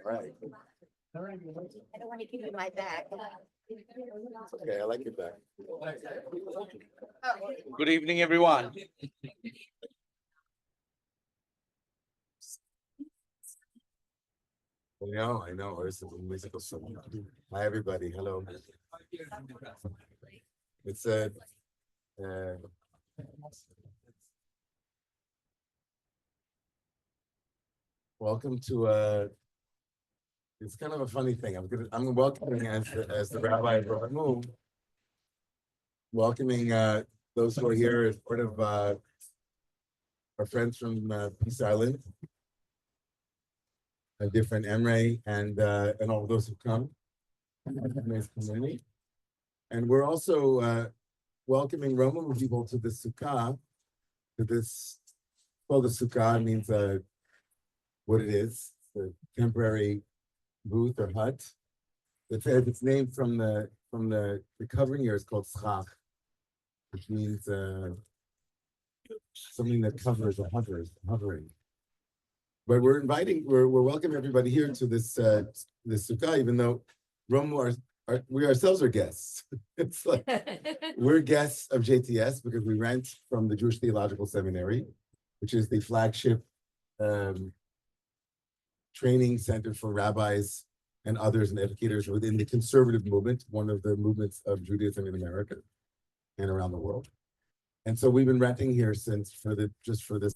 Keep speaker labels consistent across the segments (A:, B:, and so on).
A: Right.
B: I don't want to give you my back.
A: Okay, I like your back.
C: Good evening, everyone.
A: I know. It's a musical song. Hi, everybody. Hello. It's welcome to it's kind of a funny thing. I'm welcoming as the Rabbi of Rabbi, welcoming those who are here as part of our friends from Peace Island, a different Emre, and all of those who come. Nice community. And we're also welcoming Roman people to the Sukkah. To this, well, the Sukkah means what it is, the temporary booth or hut. It's named from the covering here is called schach, which means something that covers or hovering. But we're welcoming everybody here to this Sukkah, even though we ourselves are guests. It's like we're guests of JTS because we rent from the Jewish Theological Seminary, which is the flagship training center for rabbis and others and educators within the conservative movement, one of the movements of Judaism in America and around the world. And so we've been renting here just for this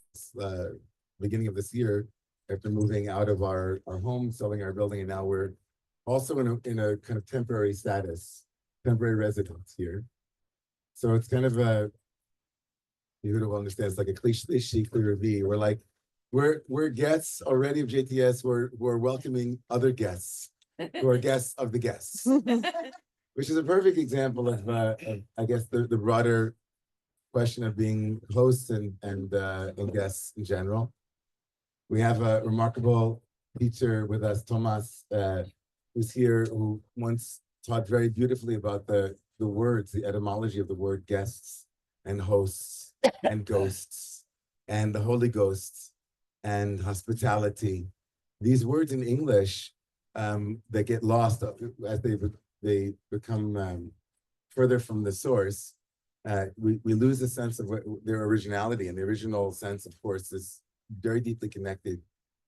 A: beginning of this year, after moving out of our home, selling our building, and now we're also in a kind of temporary residence here. So it's kind of you don't understand, it's like a cliche Rabbi. We're guests already of JTS. We're welcoming other guests who are guests of the guests, which is a perfect example of I guess the broader question of being hosts and guests in general. We have a remarkable teacher with us, Thomas, who's here, who once taught very beautifully about the words, the etymology of the word guests and hosts and ghosts and the Holy Ghost and hospitality. These words in English that get lost as they become further from the source. We lose a sense of their originality, and the original sense, of course, is very deeply connected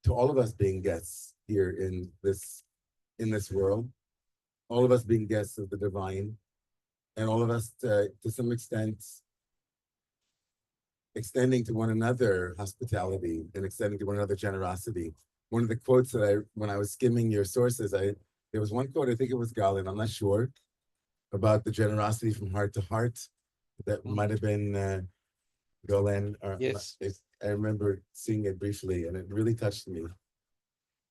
A: to all of us being guests here in this world, all of us being guests of the divine, and all of us to some extent extending to one another hospitality and extending to one another generosity. One of the quotes that when I was skimming your sources, there was one quote, I think it was Galin, I'm not sure, about the generosity from heart to heart. That might have been Golan.
C: Yes.
A: I remember seeing it briefly, and it really touched me.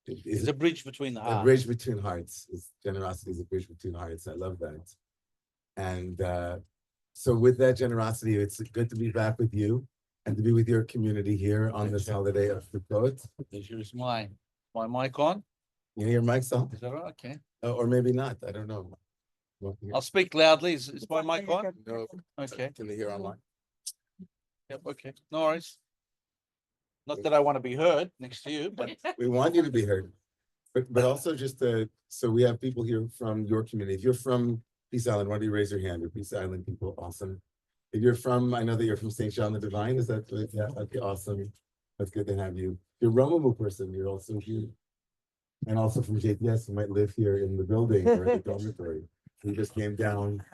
C: It's a bridge between the hearts.
A: A bridge between hearts. Generosity is a bridge between hearts. I love that. And so with that generosity, it's good to be back with you and to be with your community here on this holiday of Sukkot.
C: Here's my mic on.
A: You hear Mike's on?
C: Is that right? Okay.
A: Or maybe not. I don't know.
C: I'll speak loudly. Is my mic on?
A: No.
C: Okay.
A: Can they hear online?
C: Yep. Okay. No worries. Not that I want to be heard next to you, but
A: We want you to be heard. But also just so we have people here from your community. If you're from Peace Island, why don't you raise your hand? You're Peace Island people, awesome. If you're from, I know that you're from St. John the Divine, is that good? Yeah, okay, awesome. That's good to have you. If you're a Romamu person, you're also here. And also from JTS, you might live here in the building or in the dormitory. You just came down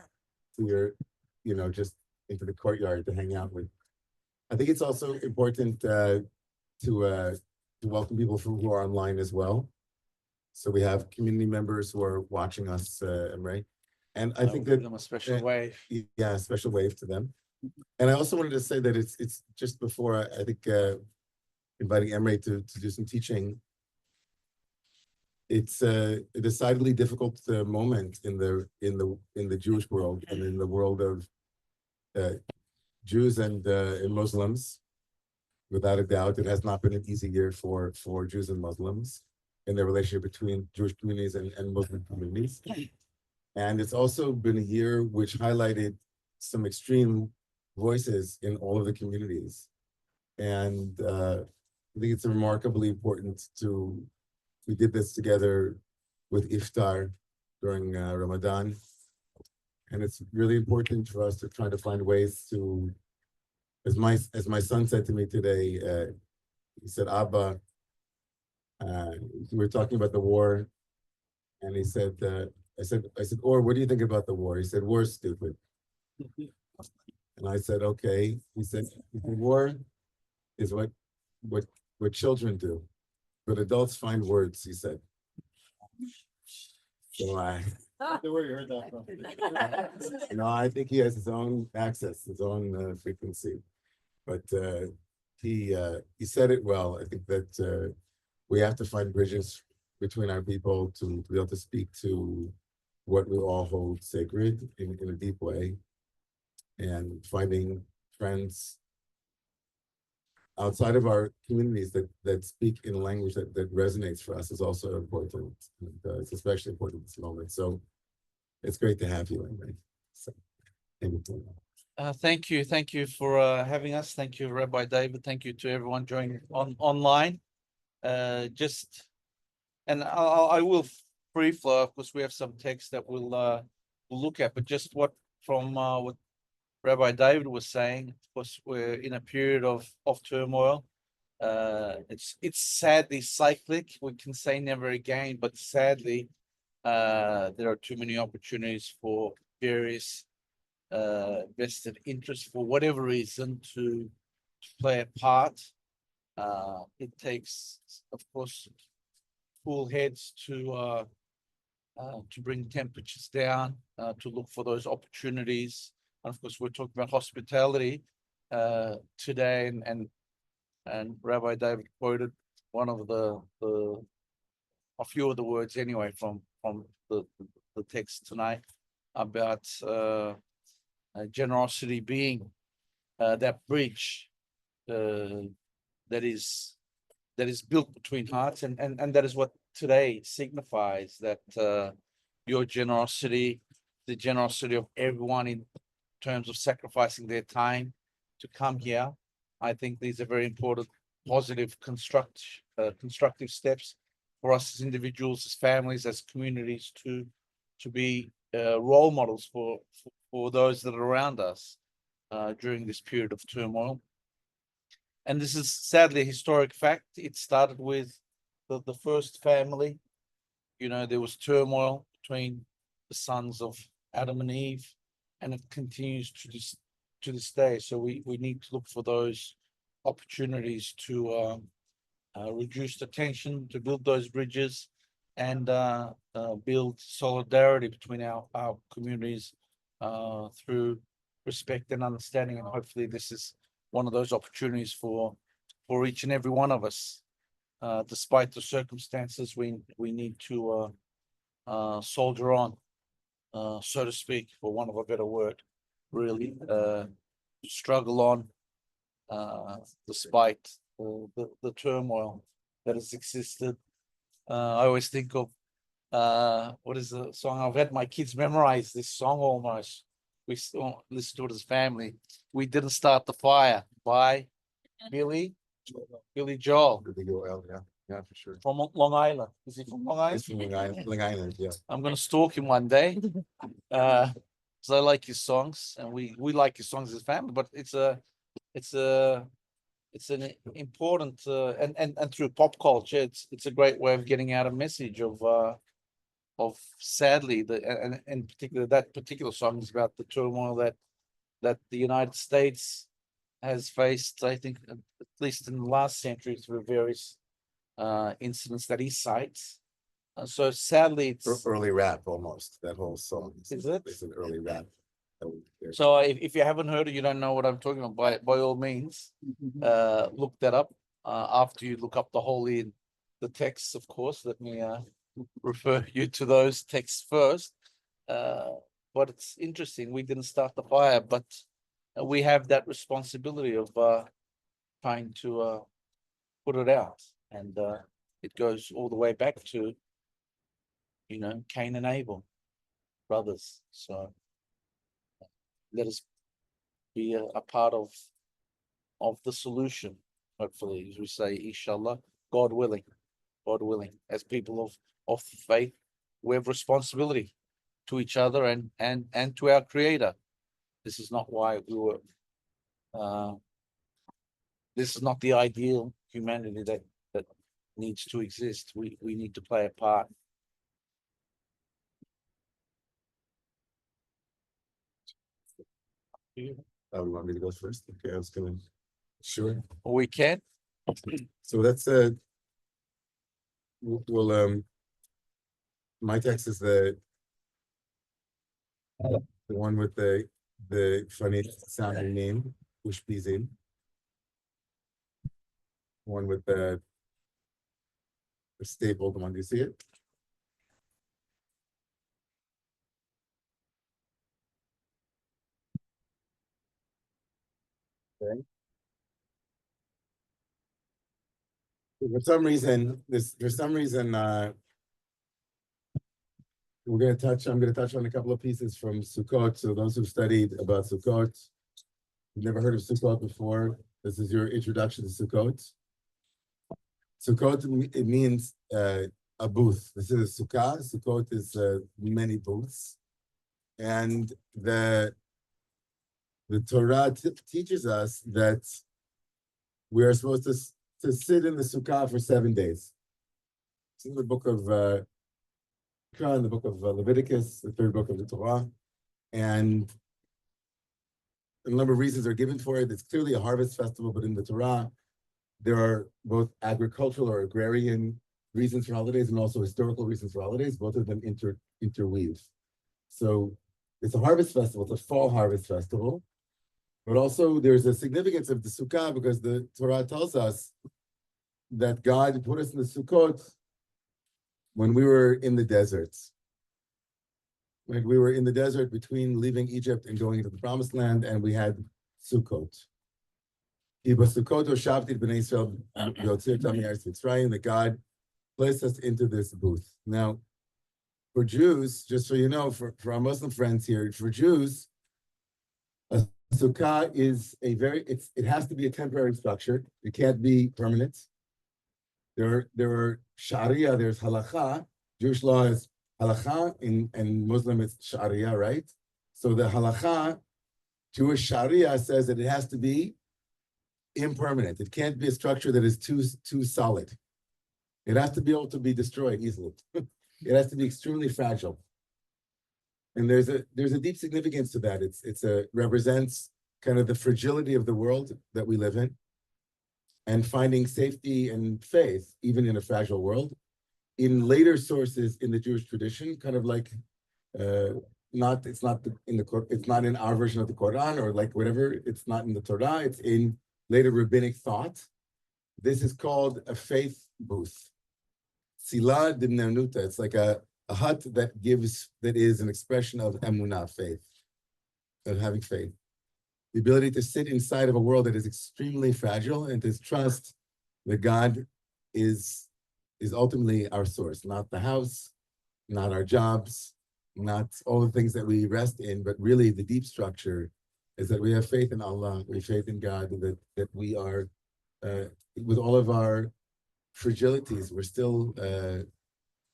A: to your, just into the courtyard to hang out with. I think it's also important to welcome people who are online as well. So we have community members who are watching us, Emre. And I think that
C: give them a special wave.
A: Yeah, a special wave to them. And I also wanted to say that it's just before I think inviting Emre to do some teaching. It's a decidedly difficult moment in the Jewish world and in the world of Jews and Muslims. Without a doubt, it has not been an easy year for Jews and Muslims. in the relationship between Jewish communities and Muslim communities. And it's also been a year which highlighted some extreme voices in all of the communities. And I think it's remarkably important we did this together with Iftar during Ramadan. And it's really important for us to try to find ways to, as my son said to me today, he said, Abba, we were talking about the war, and he said, I said, or what do you think about the war? He said, war's stupid. And I said, okay. He said, war is what children do, but adults find words, he said. So
D: Where you heard that from?
A: I think he has his own access, his own frequency. But he said it well. I think that we have to find bridges between our people to be able to speak to what we all hold sacred in a deep way, and finding friends outside of our communities that speak in a language that resonates for us is also important. And, it's especially important at this moment. So it's great to have you, Emre. So, thank you.
C: Thank you for having us. Thank you, Rabbi David. Thank you to everyone joining online. And I will free flow. Of course, we have some text that we'll look at, but just what Rabbi David was saying. Of course, we're in a period of turmoil. It's sadly cyclic. We can say never again, but sadly, there are too many opportunities for various vested interests, for whatever reason, to play a part. It takes, of course, cool heads to bring temperatures down, to look for those opportunities. And of course, we're talking about hospitality today, and Rabbi David quoted one of a few of the words anyway from the text tonight about generosity being that bridge that is built between hearts, and that is what today signifies, that your generosity, the generosity of everyone in terms of sacrificing their time to come here. I think these are very important, positive, constructive steps for us as individuals, as families, as communities to be role models for those that are around us during this period of turmoil. And this is sadly a historic fact. It started with the first family. There was turmoil between the sons of Adam and Eve, and it continues to this day. So we need to look for those opportunities to reduce the tension, to build those bridges, and build solidarity between our communities through respect and understanding. And hopefully this is one of those opportunities for each and every one of us. Despite the circumstances, we need to soldier on, so to speak, for want of a better word, really struggle on despite the turmoil that has existed. I always think of what is the song? I've had my kids memorize this song almost. We listen to it as family. We Didn't Start the Fire by Billy Joel.
A: Yeah, for sure.
C: From Long Island. Is he from Long Island?
A: It's from Long Island, yeah.
C: I'm gonna stalk him one day. Because I like his songs, and we like his songs as a family, but it's an important and through pop culture, it's a great way of getting out a message of sadly and particularly that particular song is about the turmoil that the United States has faced, I think, at least in the last century, through various incidents that he cites. So sadly, it's
A: Early rap almost. That whole song
C: Is it?
A: It's an early rap.
C: So if you haven't heard it, you don't know what I'm talking about. By all means, look that up. After you look up the texts, of course. Let me refer you to those texts first. But it's interesting. We didn't start the fire, but we have that responsibility of trying to put it out. And it goes all the way back to, Cain and Abel, brothers. So let us be a part of the solution, hopefully, as we say, inshallah, God willing, as people of faith, we have responsibility to each other and to our Creator. This is not why we were. This is not the ideal humanity that needs to exist. We need to play a part.
A: Oh, you want me to go first? Okay, I was gonna. Sure.
C: We can.
A: So that's well, my text is the one with the funny sounding name, Ushpizin. One with the staple, the one, do you see it? Okay. For some reason, I'm gonna touch on a couple of pieces from Sukkot. So those who've studied about Sukkot, you've never heard of Sukkot before, this is your introduction to Sukkot. Sukkot, it means a booth. This is a sukkah. Sukkot is many booths. And the Torah teaches us that we are supposed to sit in the sukkah for 7 days. It's in the book of in the book of Leviticus, the third book of the Torah. And a number of reasons are given for it. It's clearly a harvest festival, but in the Torah, there are both agricultural or agrarian reasons for holidays and also historical reasons for holidays. Both of them interweave. So it's a harvest festival. It's a fall harvest festival. But also there's a significance of the Sukkah because the Torah tells us that God put us in the Sukkot when we were in the deserts. When we were in the desert between leaving Egypt and going into the Promised Land, and we had Sukkot. That God placed us into this booth. Now, for Jews, just so you know, for our Muslim friends here, for Jews, a sukkah is it has to be a temporary structure. It can't be permanent. There are Sharia, there's halakha. Jewish law is halakha, and Muslim it's Sharia, right? So the halakha, Jewish Sharia says that it has to be impermanent. It can't be a structure that is too solid. It has to be able to be destroyed easily. It has to be extremely fragile. And there's a deep significance to that. It represents kind of the fragility of the world that we live in, and finding safety and faith even in a fragile world. In later sources in the Jewish tradition, kind of like it's not in our version of the Quran or like whatever. It's not in the Torah. It's in later rabbinic thought. This is called a faith booth. Sila dimnanuta. It's like a hut that is an expression of emunah, faith, of having faith. The ability to sit inside of a world that is extremely fragile and to trust that God is ultimately our source, not the house, not our jobs, not all the things that we rest in, but really the deep structure is that we have faith in Allah, we have faith in God, that we are, with all of our fragilities,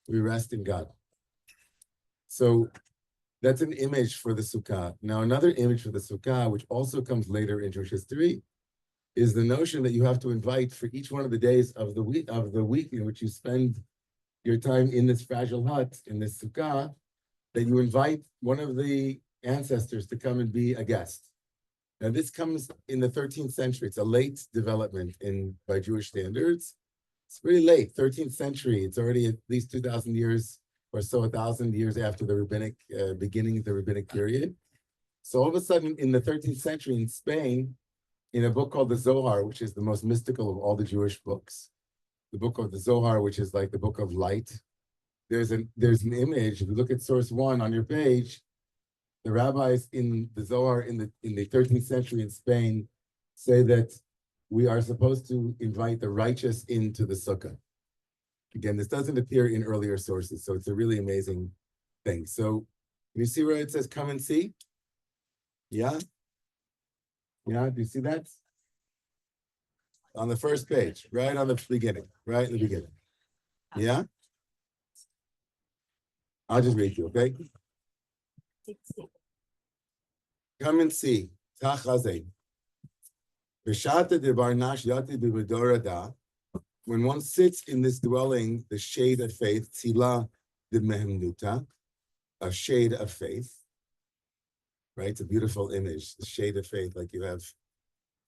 A: we rest in God. So that's an image for the Sukkah. Now, another image for the Sukkah, which also comes later in Jewish history, is the notion that you have to invite for each one of the days of the week in which you spend your time in this fragile hut, in this Sukkah, that you invite one of the ancestors to come and be a guest. Now, this comes in the 13th century. It's a late development by Jewish standards. It's pretty late, 13th century. It's already at least 2,000 years or so, 1,000 years after the rabbinic beginning of the rabbinic period. So all of a sudden, in the 13th century in Spain, in a book called the Zohar, which is the most mystical of all the Jewish books, the book of the Zohar, which is like the book of light, there's an image. If you look at source 1 on your page, the rabbis in the Zohar in the 13th century in Spain say that we are supposed to invite the righteous into the sukkah. Again, this doesn't appear in earlier sources, so it's a really amazing thing. So you see where it says come and see? Yeah? Yeah, do you see that? On the first page, right on the beginning, right in the beginning. Yeah? I'll just read you, okay? Come and see. Tachazeh. B'shata debar nash yati b'bedorada. When one sits in this dwelling, the shade of faith, tzila de mehemnuta, a shade of faith, right? It's a beautiful image, the shade of faith, like you have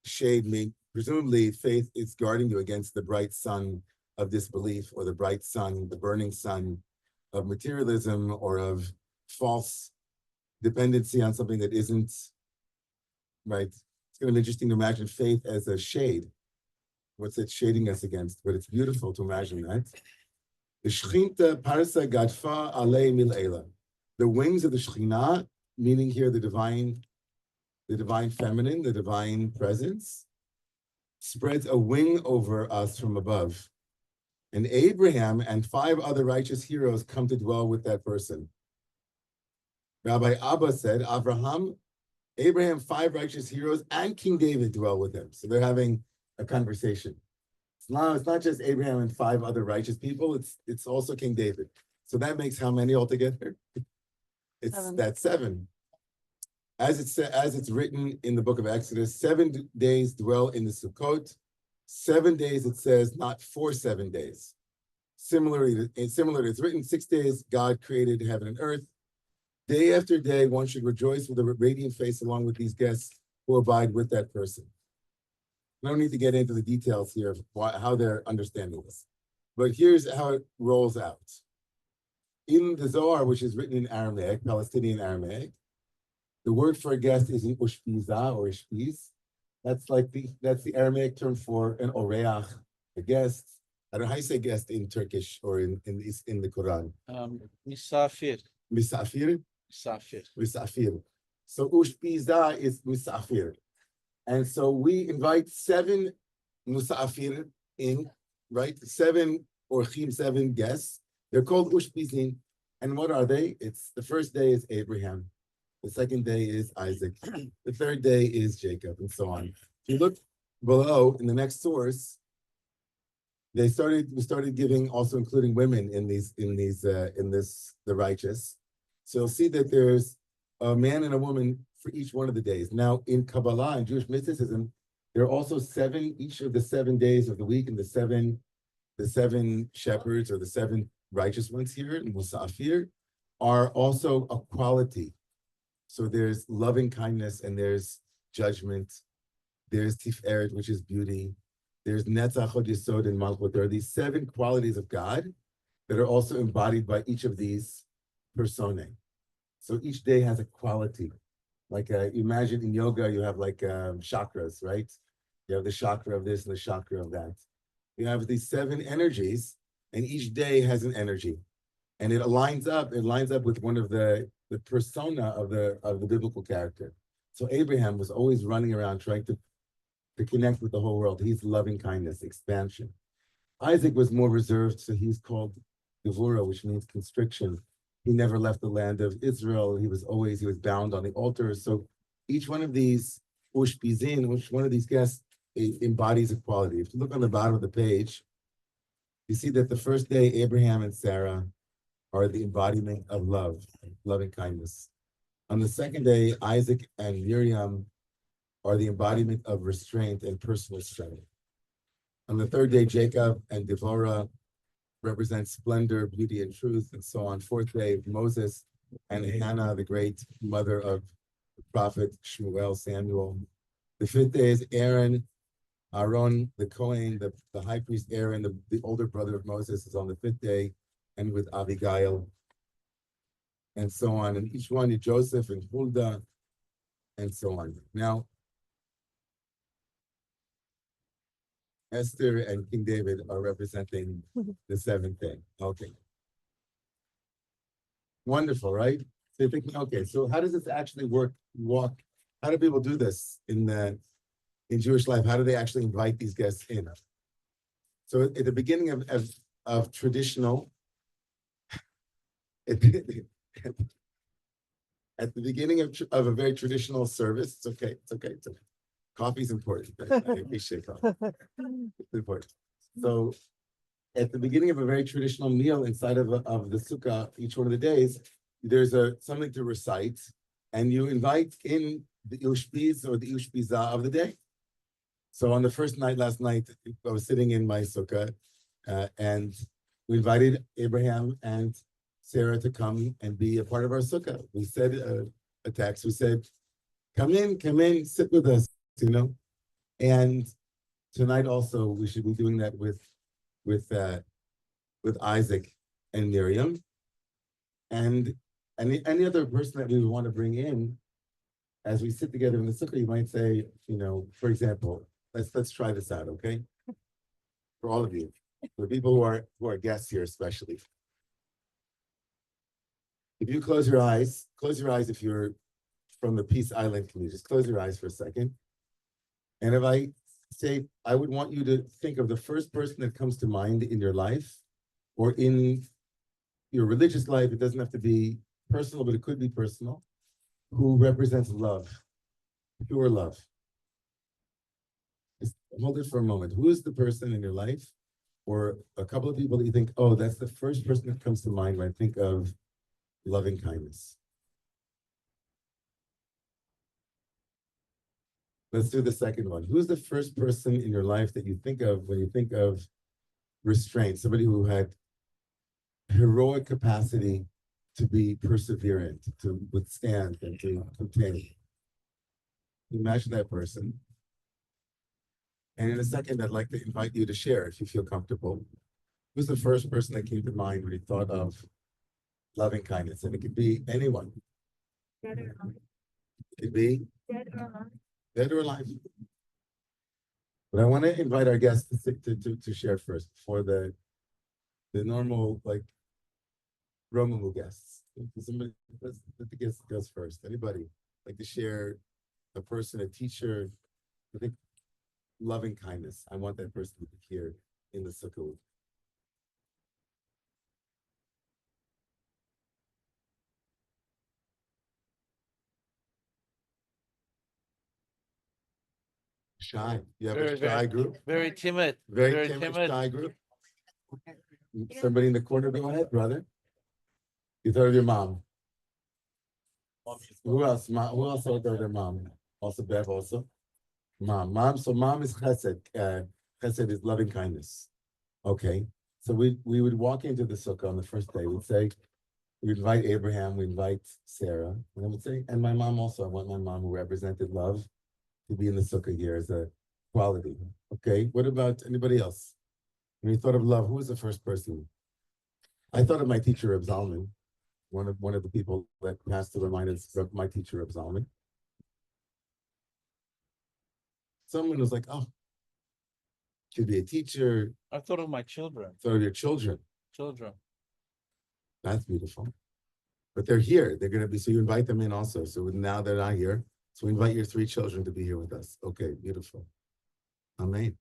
A: shade, mean presumably faith is guarding you against the bright sun of disbelief or the bright sun, the burning sun of materialism or of false dependency on something that isn't, right? It's kind of interesting to imagine faith as a shade. What's it shading us against? But it's beautiful to imagine that. The Shechinta Parsa Gadfa Alei Milela. The wings of the Shekhinah, meaning here the divine feminine, the divine presence, spreads a wing over us from above. And Abraham and 5 other righteous heroes come to dwell with that person. Rabbi Abba said, Abraham, 5 righteous heroes, and King David dwell with him. So they're having a conversation. It's not just Abraham and 5 other righteous people, it's also King David. So that makes how many altogether? That's 7. As it's written in the book of Exodus, 7 days dwell in the Sukkot. 7 days, it says, not for 7 days. Similarly, it's written 6 days, God created heaven and earth. Day after day, one should rejoice with a radiant face along with these guests who abide with that person. I don't need to get into the details here of how they're understanding this. But here's how it rolls out. In the Zohar, which is written in Aramaic, Palestinian Aramaic, the word for a guest is an ushpiza or ishpiz. That's the Aramaic term for an oreach, a guest. I don't know how you say guest in Turkish or in the Quran.
C: Misafir.
A: Misafir?
C: Misafir.
A: Misafir. So ushpiza is misafir. And so we invite 7 musafir in, right? 7 orchim, 7 guests. They're called ushpizin. And what are they? It's the first day is Abraham. The second day is Isaac. The third day is Jacob, and so on. If you look below in the next source, we started giving, also including women in the righteous. So you'll see that there's a man and a woman for each one of the days. Now in Kabbalah and Jewish mysticism, there are also 7, each of the 7 days of the week, and the seven shepherds or the 7 righteous ones here in Musafir are also a quality. So there's loving kindness and there's judgment. There's tiferet, which is beauty. There's netzach, hod yesod, and malchut. There are these 7 qualities of God that are also embodied by each of these personae. So each day has a quality. Like imagine in yoga, you have like chakras, right? You have the chakra of this and the chakra of that. You have these 7 energies, and each day has an energy. And it lines up with one of the persona of the biblical character. So Abraham was always running around trying to connect with the whole world. He's loving kindness, expansion. Isaac was more reserved, so he's called Gevura, which means constriction. He never left the land of Israel. He was bound on the altar. So each one of these ushpizin, each one of these guests embodies a quality. If you look on the bottom of the page, you see that the first day, Abraham and Sarah are the embodiment of love, loving kindness. On the second day, Isaac and Miriam are the embodiment of restraint and personal strength. On the third day, Jacob and Devorah represent splendor, beauty, and truth, and so on. Fourth day, Moses and Hannah, the great mother of the prophet Shmuel, Samuel. The 5th day is Aaron, the Kohen, the high priest Aaron, the older brother of Moses, is on the 5th day, and with Abigail, and so on. And each one is Joseph and Huldah, and so on. Now, Esther and King David are representing the 7th day. Okay. Wonderful, right? So you're thinking, okay, so how does this actually work? How do people do this in Jewish life? How do they actually invite these guests in? So at the beginning of of traditional. At the beginning of a very traditional service, it's okay. It's okay. Coffee's important. I appreciate coffee. It's important. So at the beginning of a very traditional meal inside of the sukkah, each one of the days, there's something to recite, and you invite in the ushpiz or the ushpiza of the day. So on the first night, last night, I was sitting in my sukkah, and we invited Abraham and Sarah to come and be a part of our sukkah. We said a text. We said, come in, sit with us, And tonight also, we should be doing that with Isaac and Miriam, and any other person that we would want to bring in as we sit together in the sukkah. You might say, for example, let's try this out, okay? For all of you, for people who are guests here, especially. If you close your eyes if you're from the Peace Island community, just close your eyes for a second. And if I say, I would want you to think of the first person that comes to mind in your life or in your religious life. It doesn't have to be personal, but it could be personal, who represents love, pure love. Just hold it for a moment. Who is the person in your life or a couple of people that you think, oh, that's the first person that comes to mind when I think of loving kindness? Let's do the second one. Who's the first person in your life that you think of when you think of restraint? Somebody who had heroic capacity to be perseverant, to withstand, and to contain. Imagine that person. And in a second, I'd like to invite you to share, if you feel comfortable. Who's the first person that came to mind when you thought of loving kindness? And it could be anyone.
B: Dead or alive.
A: It could be
B: Dead or alive.
A: dead or alive. But I want to invite our guests to share first for the normal, like, Romumu guests. Somebody, let the guest goes first. Anybody like to share a person, a teacher, I think loving kindness. I want that person to be here in the sukkah. Shy. You have a shy group?
C: Very timid.
A: Very timid, shy group. Somebody in the corner, go ahead, brother. You thought of your mom. Who else? Who else thought of their mom? Also Bev, also. Mom. So mom is chesed. Chesed is loving kindness. Okay. So we would walk into the sukkah on the first day. We'd say, we invite Abraham, we invite Sarah, and I would say, and my mom also. I want my mom, who represented love, to be in the sukkah here as a quality. Okay. What about anybody else? When you thought of love, who was the first person? I thought of my teacher, Reb Zalman, one of the people that passed to remind us of my teacher, Reb Zalman. Someone was like, oh, could be a teacher.
C: I thought of my children.
A: Thought of your children.
C: Children.
A: That's beautiful. But they're here. They're going to be, so you invite them in also. So now they're not here. So we invite your 3 children to be here with us. Okay, beautiful. Amen.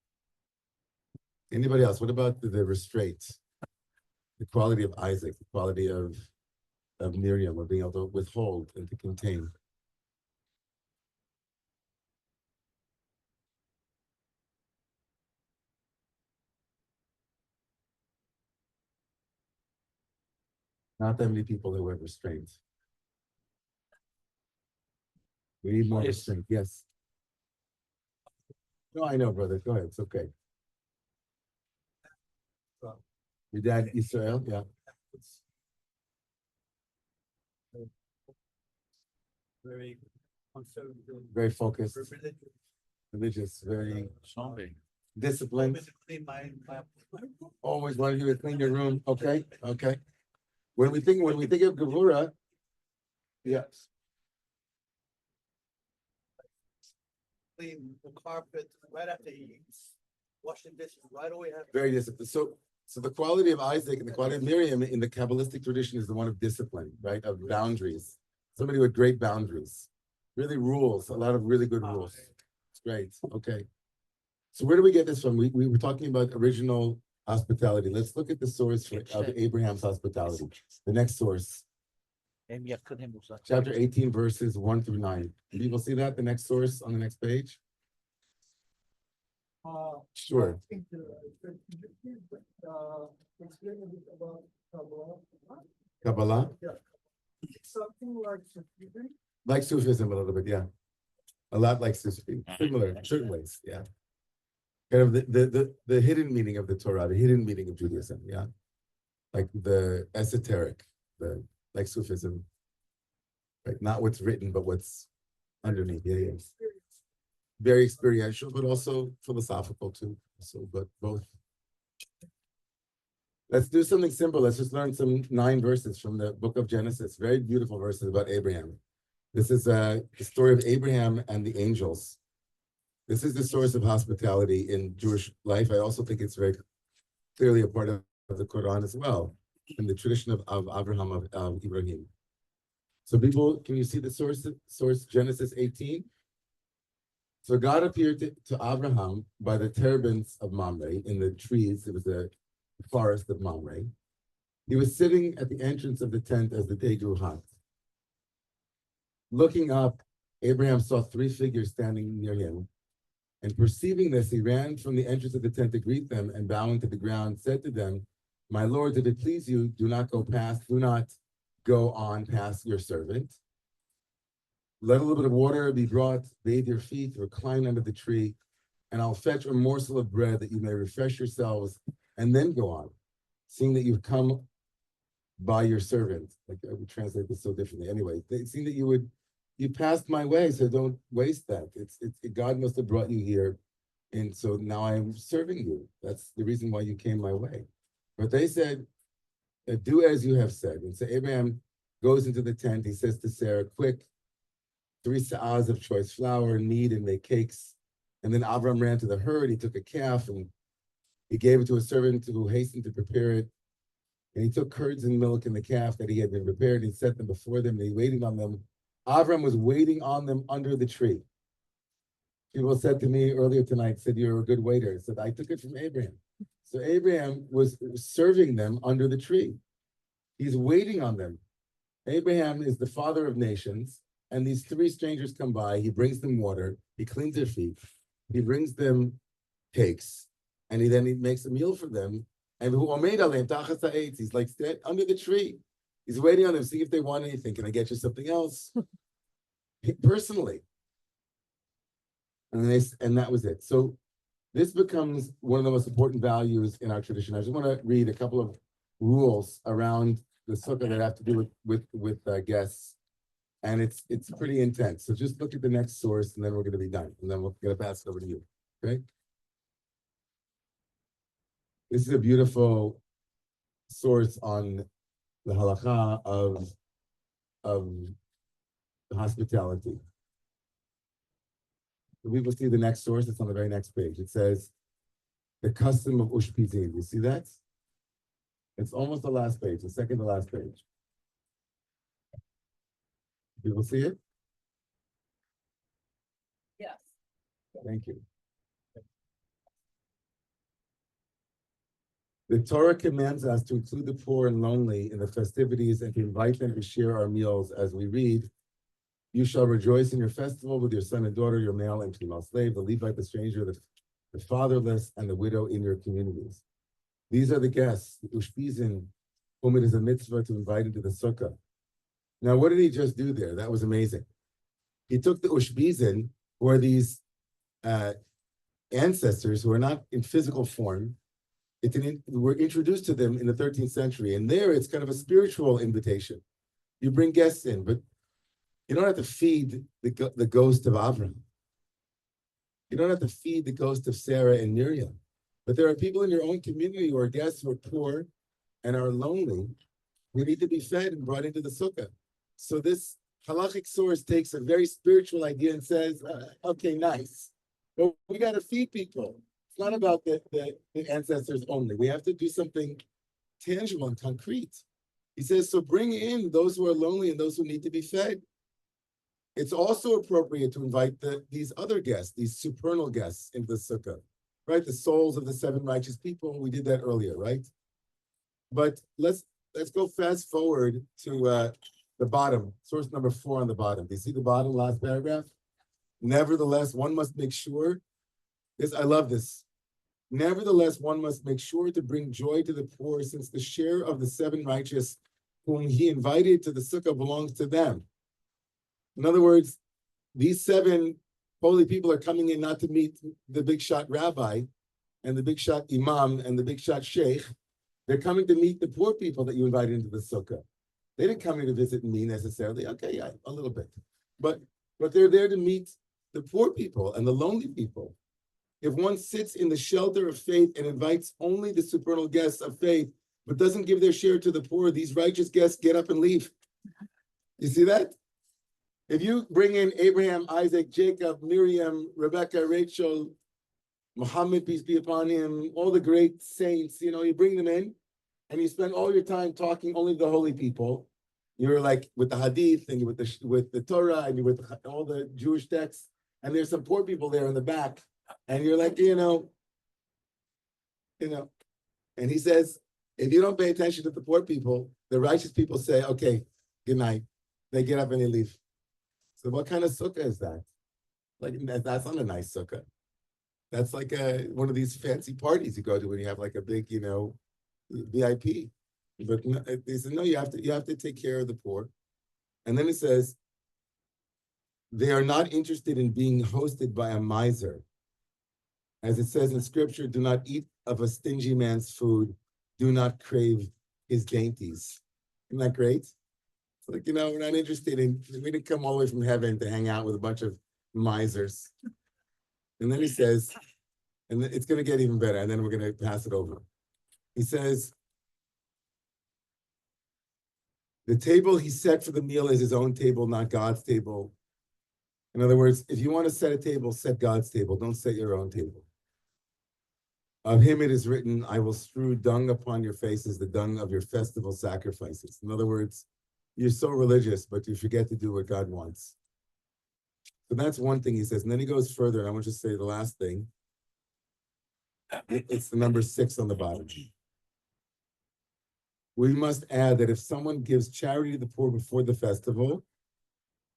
A: Anybody else? What about the restraint? The quality of Isaac, the quality of Miriam, of being able to withhold and to contain. Not that many people who have restraint. We need more
C: Yes.
A: restraint. Yes. No, I know, brother. Go ahead. It's okay. Your dad, Israel, yeah.
D: Very conservative.
A: Very focused, religious, very
C: Zombie.
A: disciplined. Always wanted you to clean your room. Okay, okay. When we think of Gevura, yes.
D: Clean the carpet right after he eats. Wash the dishes right away.
A: Very disciplined. So the quality of Isaac and the quality of Miriam in the Kabbalistic tradition is the one of discipline, right? Of boundaries. Somebody with great boundaries. Really rules, a lot of really good rules. It's great. Okay. So where do we get this from? We were talking about original hospitality. Let's look at the source of Abraham's hospitality. The next source,
C: Hem yakın hem uzak.
A: chapter 18, verses 1 through 9. Can people see that? The next source on the next page? Sure.
D: I think, explain a bit about Kabbalah.
A: Kabbalah,
D: Yeah. Something like Sufism.
A: like Sufism a little bit, yeah. A lot like Sufism, similar in certain ways, yeah. Kind of the hidden meaning of the Torah, the hidden meaning of Judaism, yeah. Like the esoteric, like Sufism. Like not what's written, but what's underneath. Yeah, yeah. Very experiential, but also philosophical too. So, but both. Let's do something simple. Let's just learn some 9 verses from the book of Genesis. Very beautiful verses about Abraham. This is the story of Abraham and the angels. This is the source of hospitality in Jewish life. I also think it's very clearly a part of the Quran as well, in the tradition of Abraham, of Ibrahim. So people, can you see the source Genesis 18? So God appeared to Abraham by the terebinths of Mamre in the trees. It was the forest of Mamre. He was sitting at the entrance of the tent as the day grew hot. Looking up, Abraham saw 3 figures standing near him. And perceiving this, he ran from the entrance of the tent to greet them, and bowing to the ground, said to them, "My lords, if it please you, do not go on past your servant. Let a little bit of water be brought, bathe your feet, recline under the tree, and I'll fetch a morsel of bread that you may refresh yourselves, and then go on, seeing that you've come by your servant." Like I would translate this so differently. Anyway, seeing that you passed my way, so don't waste that. God must have brought you here, and so now I'm serving you. That's the reason why you came my way. But they said, "Do as you have said." And so Abraham goes into the tent. He says to Sarah, "Quick, 3 sa'ahs of choice flour, knead and make cakes." And then Abram ran to the herd. He took a calf and he gave it to a servant who hastened to prepare it. And he took curds and milk and the calf that he had been prepared and set them before them. And he waited on them. Abram was waiting on them under the tree. People said to me earlier tonight, said, "You're a good waiter." I said, I took it from Abraham. So Abraham was serving them under the tree. He's waiting on them. Abraham is the father of nations. And these 3 strangers come by. He brings them water. He cleans their feet. He brings them cakes. And he makes a meal for them. And he's like under the tree. He's waiting on them, see if they want anything. Can I get you something else? Personally. And that was it. So this becomes one of the most important values in our tradition. I just want to read a couple of rules around the sukkah that have to do with guests. And it's pretty intense. So just look at the next source, and then we're going to be done. And then we're going to pass it over to you. Okay? This is a beautiful source on the halakha of hospitality. We will see the next source. It's on the very next page. It says, the custom of ushpizin. You see that? It's almost the last page, the second to last page. People see it?
B: Yes.
A: Thank you. The Torah commands us to include the poor and lonely in the festivities and to invite them to share our meals. As we read, "You shall rejoice in your festival with your son and daughter, your male and female slave, the Levite, the stranger, the fatherless, and the widow in your communities." These are the guests, the ushpizin, whom it is a mitzvah to invite into the sukkah. Now, what did he just do there? That was amazing. He took the ushpizin, who are these ancestors who are not in physical form. Were introduced to them in the 13th century. And there, it's kind of a spiritual invitation. You bring guests in, but you don't have to feed the ghost of Avram. You don't have to feed the ghost of Sarah and Miriam. But there are people in your own community who are guests who are poor and are lonely who need to be fed and brought into the sukkah. So this halachic source takes a very spiritual idea and says, okay, nice, but we got to feed people. It's not about the ancestors only. We have to do something tangible and concrete. He says, so bring in those who are lonely and those who need to be fed. It's also appropriate to invite these other guests, these supernal guests, into the sukkah. right? The souls of the seven righteous people. We did that earlier, right? But let's go fast forward to the bottom, source number 4 on the bottom. Do you see the bottom last paragraph? Nevertheless, one must make sure. This, I love this. Nevertheless, one must make sure to bring joy to the poor, since the share of the seven righteous whom he invited to the sukkah belongs to them. In other words, these 7 holy people are coming in not to meet the big shot rabbi and the big shot imam and the big shot sheikh. They're coming to meet the poor people that you invited into the sukkah. They didn't come here to visit me necessarily. Okay, yeah, a little bit. But they're there to meet the poor people and the lonely people. If one sits in the shelter of faith and invites only the supernal guests of faith, but doesn't give their share to the poor, these righteous guests get up and leave. You see that? If you bring in Abraham, Isaac, Jacob, Miriam, Rebecca, Rachel, Muhammad, peace be upon him, all the great saints, you bring them in and you spend all your time talking only to the holy people. You're like with the hadith and you're with the Torah and you're with all the Jewish texts, and there's some poor people there in the back, and you're like, and he says, if you don't pay attention to the poor people, the righteous people say, okay, good night. They get up and they leave. So what kind of sukkah is that? Like, that's not a nice sukkah. That's like one of these fancy parties you go to when you have like a big, VIP. But no, they said, no, you have to take care of the poor. And then it says, they are not interested in being hosted by a miser. As it says in scripture, do not eat of a stingy man's food. Do not crave his dainties. Isn't that great? It's like, we're not interested we didn't come all the way from heaven to hang out with a bunch of misers. And then he says, and it's going to get even better, and then we're going to pass it over. He says, the table he set for the meal is his own table, not God's table. In other words, if you want to set a table, set God's table. Don't set your own table. Of him it is written, I will strew dung upon your faces, the dung of your festival sacrifices. In other words, you're so religious, but you forget to do what God wants. So that's one thing he says. And then he goes further, and I want to say the last thing. It's the number 6 on the bottom. We must add that if someone gives charity to the poor before the festival,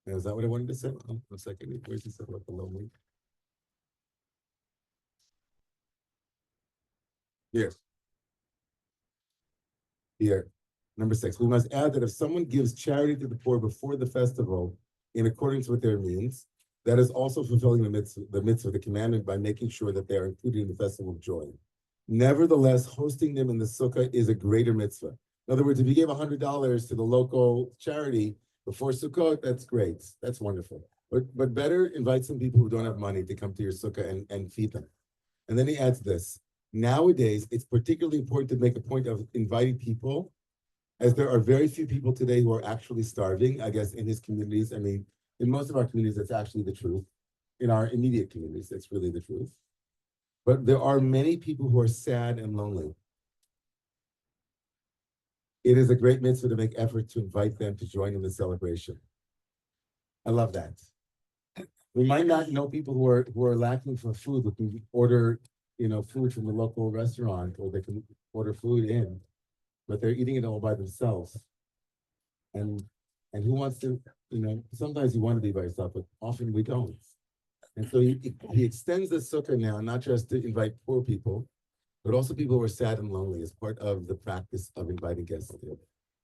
A: is that what I wanted to say? Oh, 1 second. Where's this up below me? Here. Number 6. We must add that if someone gives charity to the poor before the festival, in accordance with their means, that is also fulfilling the mitzvah, the commandment, by making sure that they are included in the festival of joy. Nevertheless, hosting them in the sukkah is a greater mitzvah. In other words, if you gave $100 to the local charity before Sukkot, that's great. That's wonderful. But better invite some people who don't have money to come to your sukkah and feed them. And then he adds this. Nowadays, it's particularly important to make a point of inviting people, as there are very few people today who are actually starving, I guess, in his communities. I mean, in most of our communities, that's actually the truth. In our immediate communities, that's really the truth. But there are many people who are sad and lonely. It is a great mitzvah to make effort to invite them to join in the celebration. I love that. We might not know people who are lacking for food, who can order, food from the local restaurant, or they can order food in, but they're eating it all by themselves. And who wants to, sometimes you want to be by yourself, but often we don't. And so he extends the sukkah now, not just to invite poor people, but also people who are sad and lonely as part of the practice of inviting guests to.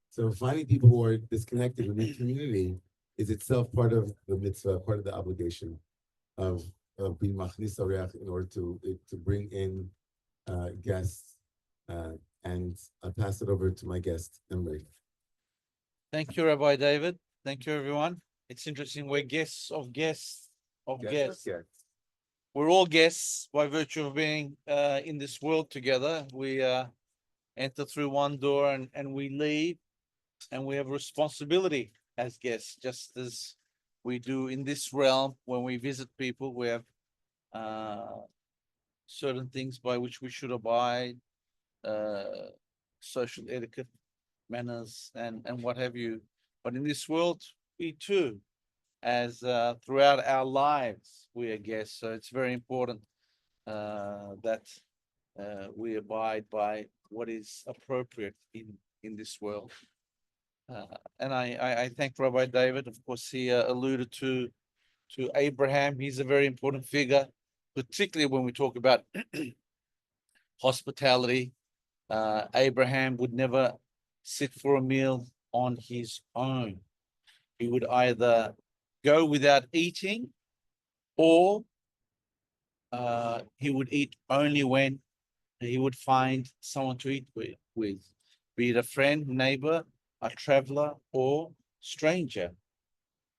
A: So finding people who are disconnected in the community is itself part of the mitzvah, part of the obligation of being machnis oreach, in order to bring in guests. And I'll pass it over to my guest, Emre.
C: Thank you, Rabbi David. Thank you, everyone. It's interesting. We're guests of guests of guests. We're all guests by virtue of being in this world together. We enter through one door and we leave, and we have responsibility as guests, just as we do in this realm. When we visit people, we have certain things by which we should abide, social etiquette, manners, and what have you. But in this world, we too, as throughout our lives, we are guests. So it's very important that we abide by what is appropriate in this world. And I thank Rabbi David. Of course, he alluded to Abraham. He's a very important figure, particularly when we talk about hospitality. Abraham would never sit for a meal on his own. He would either go without eating, or he would eat only when he would find someone to eat with, be it a friend, neighbor, a traveler, or stranger.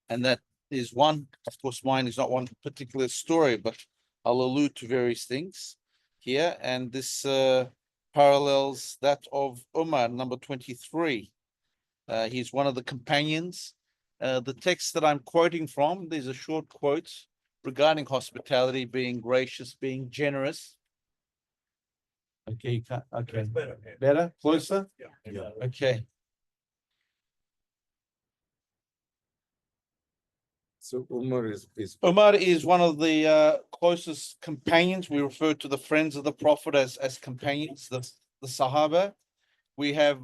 C: And that is one, of course, mine is not one particular story, but I'll allude to various things here. And this parallels that of Umar, number 23. He's one of the companions. The text that I'm quoting from, there's a short quote regarding hospitality, being gracious, being generous. Okay, you can't, okay.
D: It's better.
C: Better? Closer?
D: Yeah.
C: Okay.
A: So Umar is
C: Umar is one of the closest companions. We refer to the friends of the Prophet as companions, the Sahaba. We have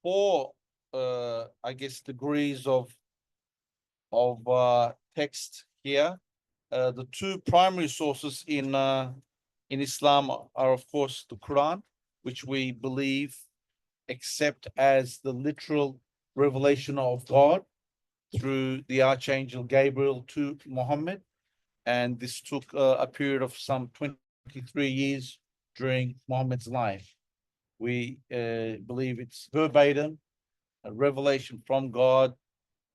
C: four, I guess, degrees of text here. The two primary sources in Islam are, of course, the Quran, which we believe accept as the literal revelation of God through the Archangel Gabriel to Muhammad. And this took a period of some 23 years during Muhammad's life. We believe it's verbatim, a revelation from God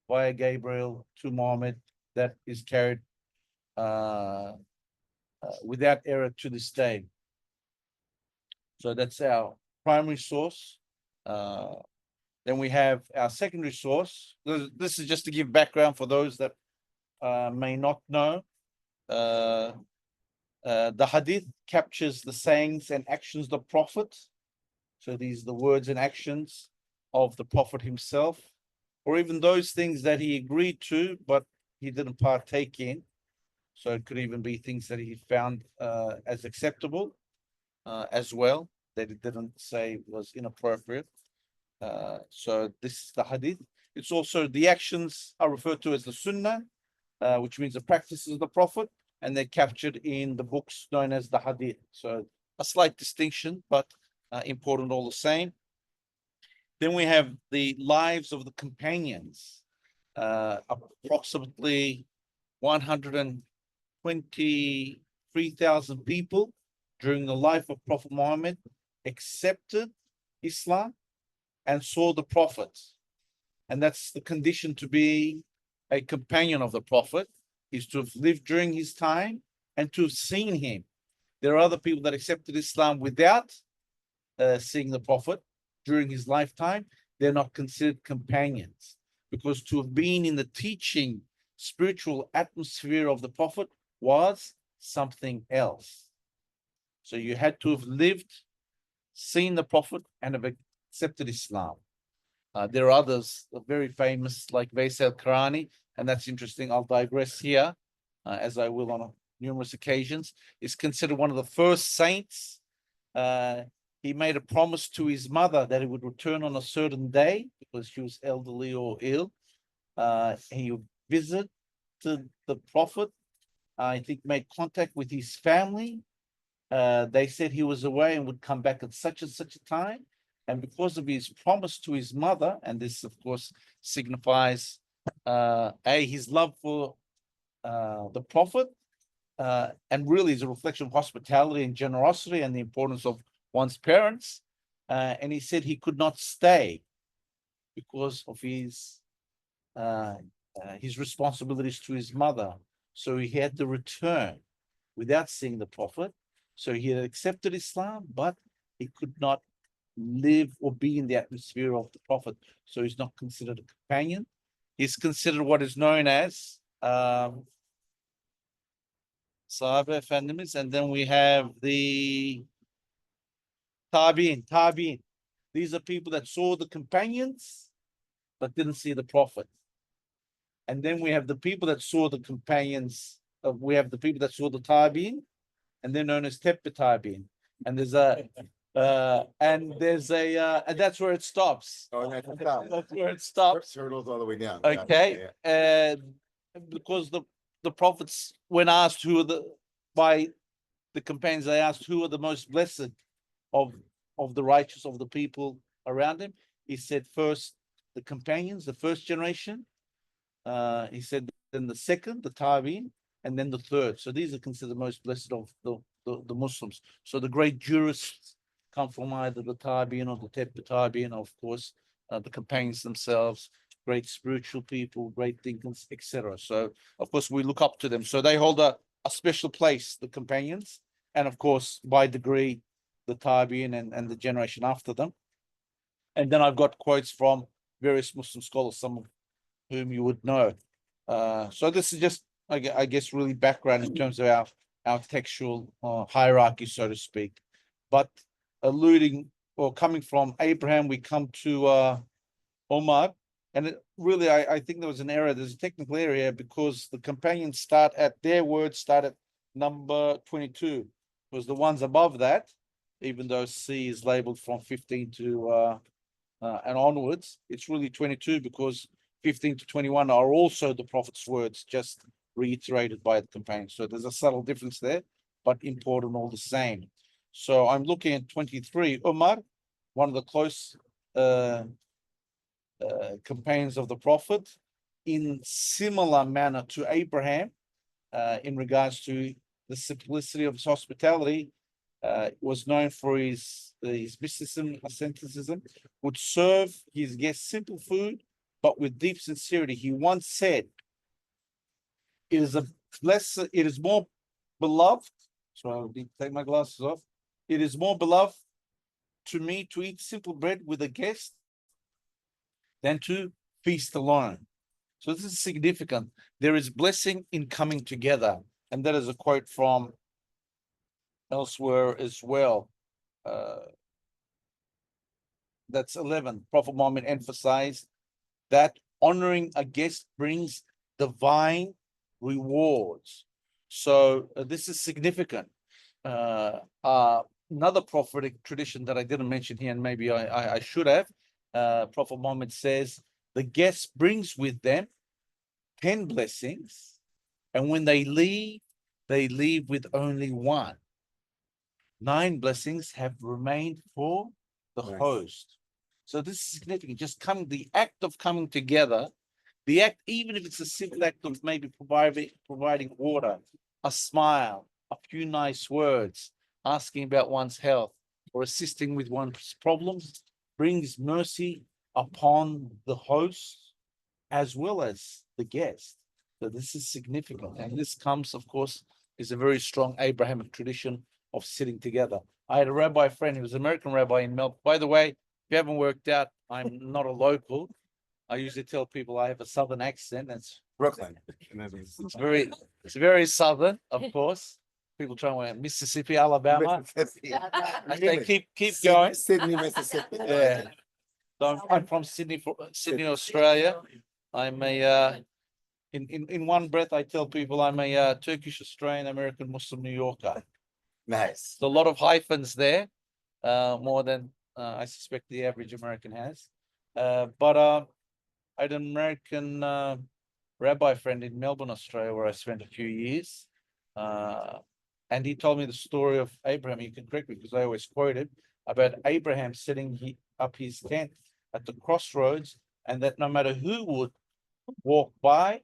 C: via Gabriel to Muhammad that is carried without error to this day. So that's our primary source. Then we have our secondary source. This is just to give background for those that may not know. The hadith captures the sayings and actions of the Prophet. So these are the words and actions of the Prophet himself, or even those things that he agreed to, but he didn't partake in. So it could even be things that he found as acceptable as well, that he didn't say was inappropriate. So this is the hadith. It's also the actions are referred to as the sunnah, which means the practices of the Prophet, and they're captured in the books known as the hadith. So a slight distinction, but important all the same. Then we have the lives of the companions, approximately 123,000 people during the life of Prophet Muhammad accepted Islam and saw the Prophet. And that's the condition to be a companion of the Prophet, is to have lived during his time and to have seen him. There are other people that accepted Islam without seeing the Prophet during his lifetime. They're not considered companions, because to have been in the teaching spiritual atmosphere of the Prophet was something else. So you had to have lived, seen the Prophet, and have accepted Islam. There are others very famous, like Vaisal Karani, and that's interesting. I'll digress here, as I will on numerous occasions. Is considered one of the first saints. He made a promise to his mother that he would return on a certain day because she was elderly or ill. He would visit the Prophet. I think made contact with his family. They said he was away and would come back at such and such a time. And because of his promise to his mother, and this, of course, signifies his love for the Prophet, and really is a reflection of hospitality and generosity and the importance of one's parents. And he said he could not stay because of his responsibilities to his mother. So he had to return without seeing the Prophet. So he had accepted Islam, but he could not live or be in the atmosphere of the Prophet. So he's not considered a companion. He's considered what is known as Sahaba Efendimiz, and then we have the Tabi'in. These are people that saw the companions, but didn't see the Prophet. And then we have the people that saw the companions, we have the people that saw the Tabi'in, and they're known as tepetibin. And there's a and that's where it stops.
A: Oh, and that's down.
C: That's where it stops.
A: Turtles all the way down. Got it.
C: Okay,
A: Yeah,
C: and because the prophets, when asked who are by the companions, they asked who are the most blessed of the righteous, of the people around him. He said first the companions, the first generation. He said then the second, the Tabi'in, and then the third. So these are considered the most blessed of the Muslims. So the great jurists come from either the Tabi'in or the Tabi'in, of course, the companions themselves, great spiritual people, great thinkers, etc. So of course we look up to them. So they hold a special place, the companions, and of course by degree the Tabi'in and the generation after them. And then I've got quotes from various Muslim scholars, some of whom you would know. So this is just, I guess, really background in terms of our textual hierarchy, so to speak. But alluding or coming from Abraham, we come to Omar. And really, I think there was an error. There's a technical error here because the companions start at their words start at number 22. Because the ones above that, even though C is labeled from 15 to and onwards, it's really 22 because 15 to 21 are also the prophet's words, just reiterated by the companions. So there's a subtle difference there, but important all the same. So I'm looking at 23. Umar, one of the close companions of the prophet, in similar manner to Abraham, in regards to the simplicity of his hospitality, was known for his mysticism, asceticism, would serve his guests simple food, but with deep sincerity. He once said, it is more beloved. So I'll take my glasses off. It is more beloved to me to eat simple bread with a guest than to feast alone. So this is significant. There is blessing in coming together. And that is a quote from elsewhere as well. That's 11. Prophet Muhammad emphasized that honoring a guest brings divine rewards. So this is significant. Another prophetic tradition that I didn't mention here, and maybe I should have, Prophet Muhammad says, the guest brings with them 10 blessings, and when they leave with only one. 9 blessings have remained for the
A: Nice.
C: host. So this is significant. Just the act of coming together, the act, even if it's a simple act of maybe providing water, a smile, a few nice words, asking about one's health, or assisting with one's problems, brings mercy upon the host as well as the guest. So this is significant. And this comes, of course, is a very strong Abrahamic tradition of sitting together. I had a rabbi friend, he was an American rabbi in Melbourne. By the way, if you haven't worked out, I'm not a local. I usually tell people I have a southern accent. It's
A: Brooklyn.
C: it's very southern, of course. People try to wear Mississippi, Alabama.
A: Mississippi.
C: I say keep going.
A: Sydney, Mississippi.
C: Yeah. So I'm from Sydney, Australia. I'm a in one breath I tell people I'm a Turkish Australian American Muslim New Yorker.
A: Nice.
C: So a lot of hyphens there, more than I suspect the average American has. But I had an American rabbi friend in Melbourne, Australia, where I spent a few years. And he told me the story of Abraham. You can correct me because I always quote it about Abraham setting up his tent at the crossroads, and that no matter who would walk by,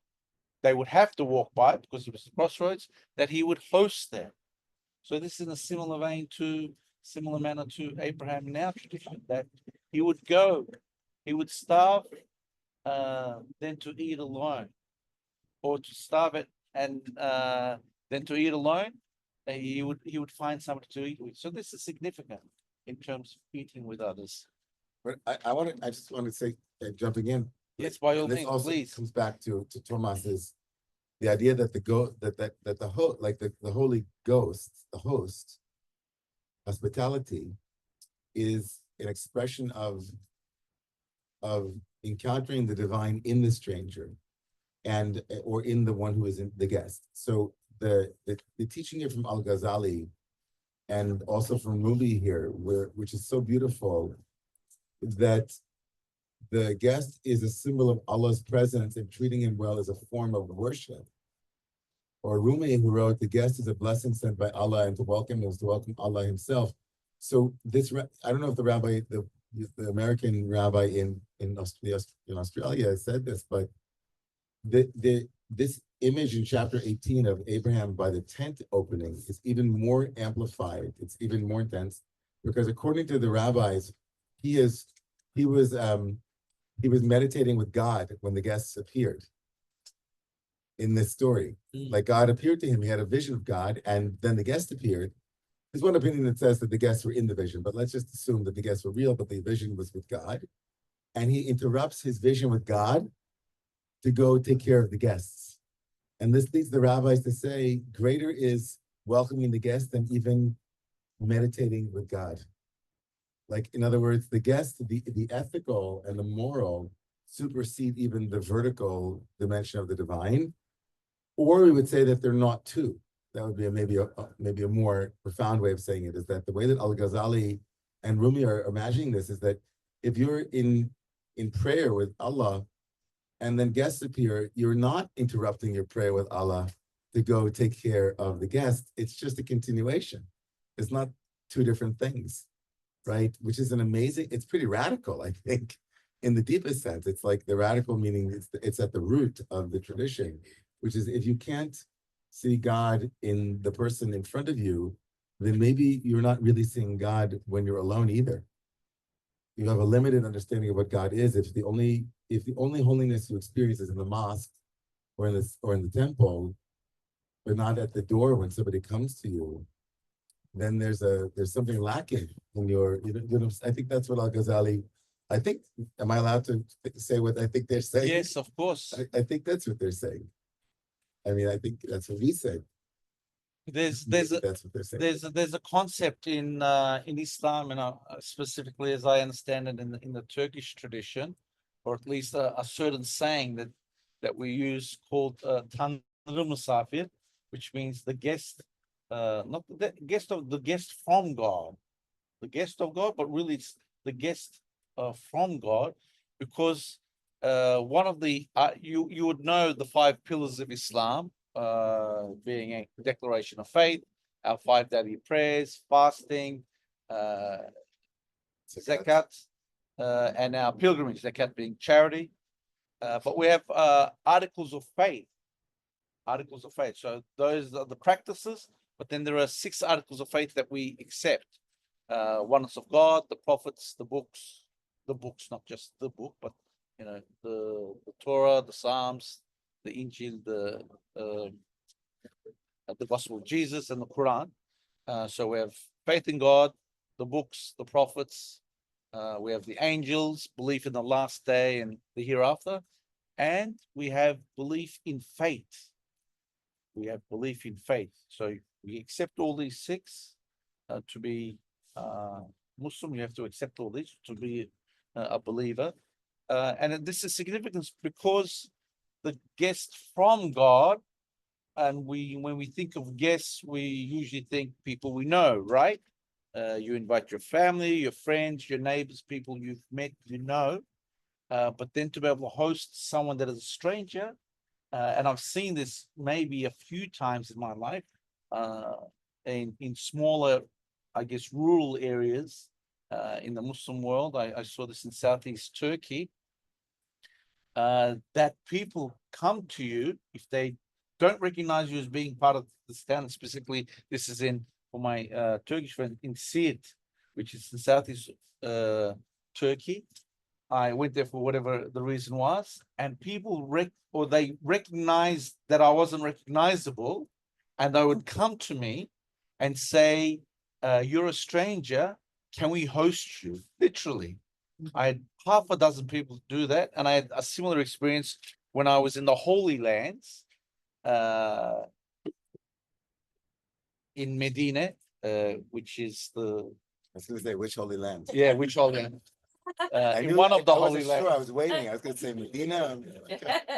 C: they would have to walk by because it was the crossroads, that he would host them. So this is in a similar manner to Abraham in our tradition, that he would go, he would starve, then to eat alone, or to starve it and then to eat alone. He would find somebody to eat with. So this is significant in terms of eating with others.
A: But I just want to say, jumping in.
C: Yes, by all
A: This
C: means,
A: also
C: please.
A: comes back to Thomas's, the idea that the Holy Ghost, the host, hospitality, is an expression of encountering the divine in the stranger, or in the one who is in the guest. So the teaching here from Al-Ghazali and also from Rumi here, which is so beautiful, that the guest is a symbol of Allah's presence, and treating him well is a form of worship. Or Rumi, who wrote, the guest is a blessing sent by Allah, and to welcome him is to welcome Allah himself. So this, I don't know if the rabbi, the American rabbi in Australia said this, but this image in chapter 18 of Abraham by the tent opening is even more amplified. It's even more intense, because according to the rabbis, he was meditating with God when the guests appeared in this story. Like God appeared to him, he had a vision of God, and then the guest appeared. There's one opinion that says that the guests were in the vision, but let's just assume that the guests were real, but the vision was with God. And he interrupts his vision with God to go take care of the guests. And this leads the rabbis to say, greater is welcoming the guest than even meditating with God. Like, in other words, the guest, the ethical and the moral supersede even the vertical dimension of the divine. Or we would say that they're not two. That would be maybe a more profound way of saying it, is that the way that Al-Ghazali and Rumi are imagining this is that if you're in prayer with Allah and then guests appear, you're not interrupting your prayer with Allah to go take care of the guest. It's just a continuation. It's not two different things, right? Which is it's pretty radical, I think, in the deepest sense. It's like the radical meaning, it's at the root of the tradition, which is if you can't see God in the person in front of you, then maybe you're not really seeing God when you're alone either. You have a limited understanding of what God is. If the only holiness you experience is in the mosque or in the temple, but not at the door when somebody comes to you, then there's something lacking in your. I think that's what Al-Ghazali. I think. Am I allowed to say what I think they're saying?
C: Yes, of course.
A: I think that's what they're saying. I mean, I think that's what we said.
C: That's what
A: they're saying.
C: there's a concept in Islam, and specifically as I understand it in the Turkish tradition, or at least a certain saying that we use called Tanrı Misafir, which means the guest, not the guest from God, the guest of God, but really it's the guest from God, because one of the you would know the 5 pillars of Islam, being a declaration of faith, our 5 daily prayers, fasting, zakat, and our pilgrimage, zakat being charity. But we have articles of faith. Articles of faith. So those are the practices, but then there are 6 articles of faith that we accept. Oneness of God, the prophets, the books, not just the book, but the Torah, the Psalms, the Injil, the Gospel of Jesus, and the Quran. So we have faith in God, the books, the prophets. We have the angels, belief in the last day and the hereafter, and we have belief in faith. We have belief in faith. So we accept all these 6 to be Muslim. You have to accept all these to be a believer. And this is significant because the guest from God, and when we think of guests, we usually think people we know, right? You invite your family, your friends, your neighbors, people you've met, but then to be able to host someone that is a stranger, and I've seen this maybe a few times in my life, in smaller, I guess, rural areas in the Muslim world. I saw this in Southeast Turkey, that people come to you if they don't recognize you as being part of the standard. Specifically, this is for my Turkish friend in Siirt, which is in Southeast Turkey. I went there for whatever the reason was, and people they recognized that I wasn't recognizable, and they would come to me and say, "You're a stranger. Can we host you?" Literally, I had half a dozen people do that, and I had a similar experience when I was in the Holy Lands, in Medina, which is
A: I was going to say, which Holy Land?
C: yeah, which Holy Land?
A: I
C: In
A: knew
C: one of the
A: I wasn't
C: Holy Lands.
A: sure. I was waiting. I was going to say Medina.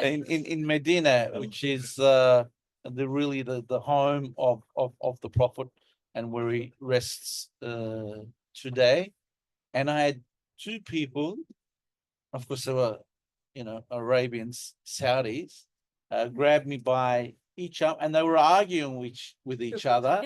C: In Medina, which is the home of the prophet and where he rests today. And I had two people, of course, they were, Arabians, Saudis, grabbed me by each arm, and they were arguing with each other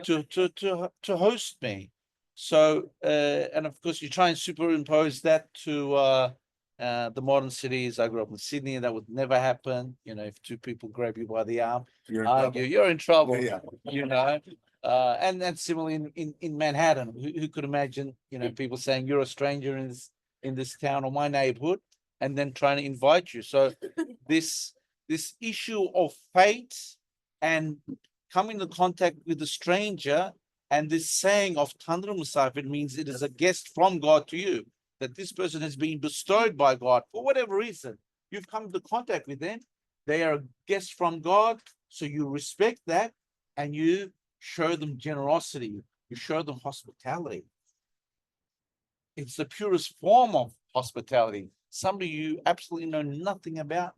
C: to host me. So, and of course, you try and superimpose that to the modern cities. I grew up in Sydney, that would never happen. If two people grab you by the arm,
A: You're in
C: argue,
A: trouble.
C: you're in trouble.
A: Yeah,
C: And similarly in Manhattan, who could imagine, people saying you're a stranger in this town or my neighborhood, and then trying to invite you. So this issue of fate and coming into contact with a stranger, and this saying of Tandra Musafir means it is a guest from God to you, that this person has been bestowed by God for whatever reason. You've come into contact with them. They are a guest from God. So you respect that and you show them generosity. You show them hospitality. It's the purest form of hospitality. Somebody you absolutely know nothing about,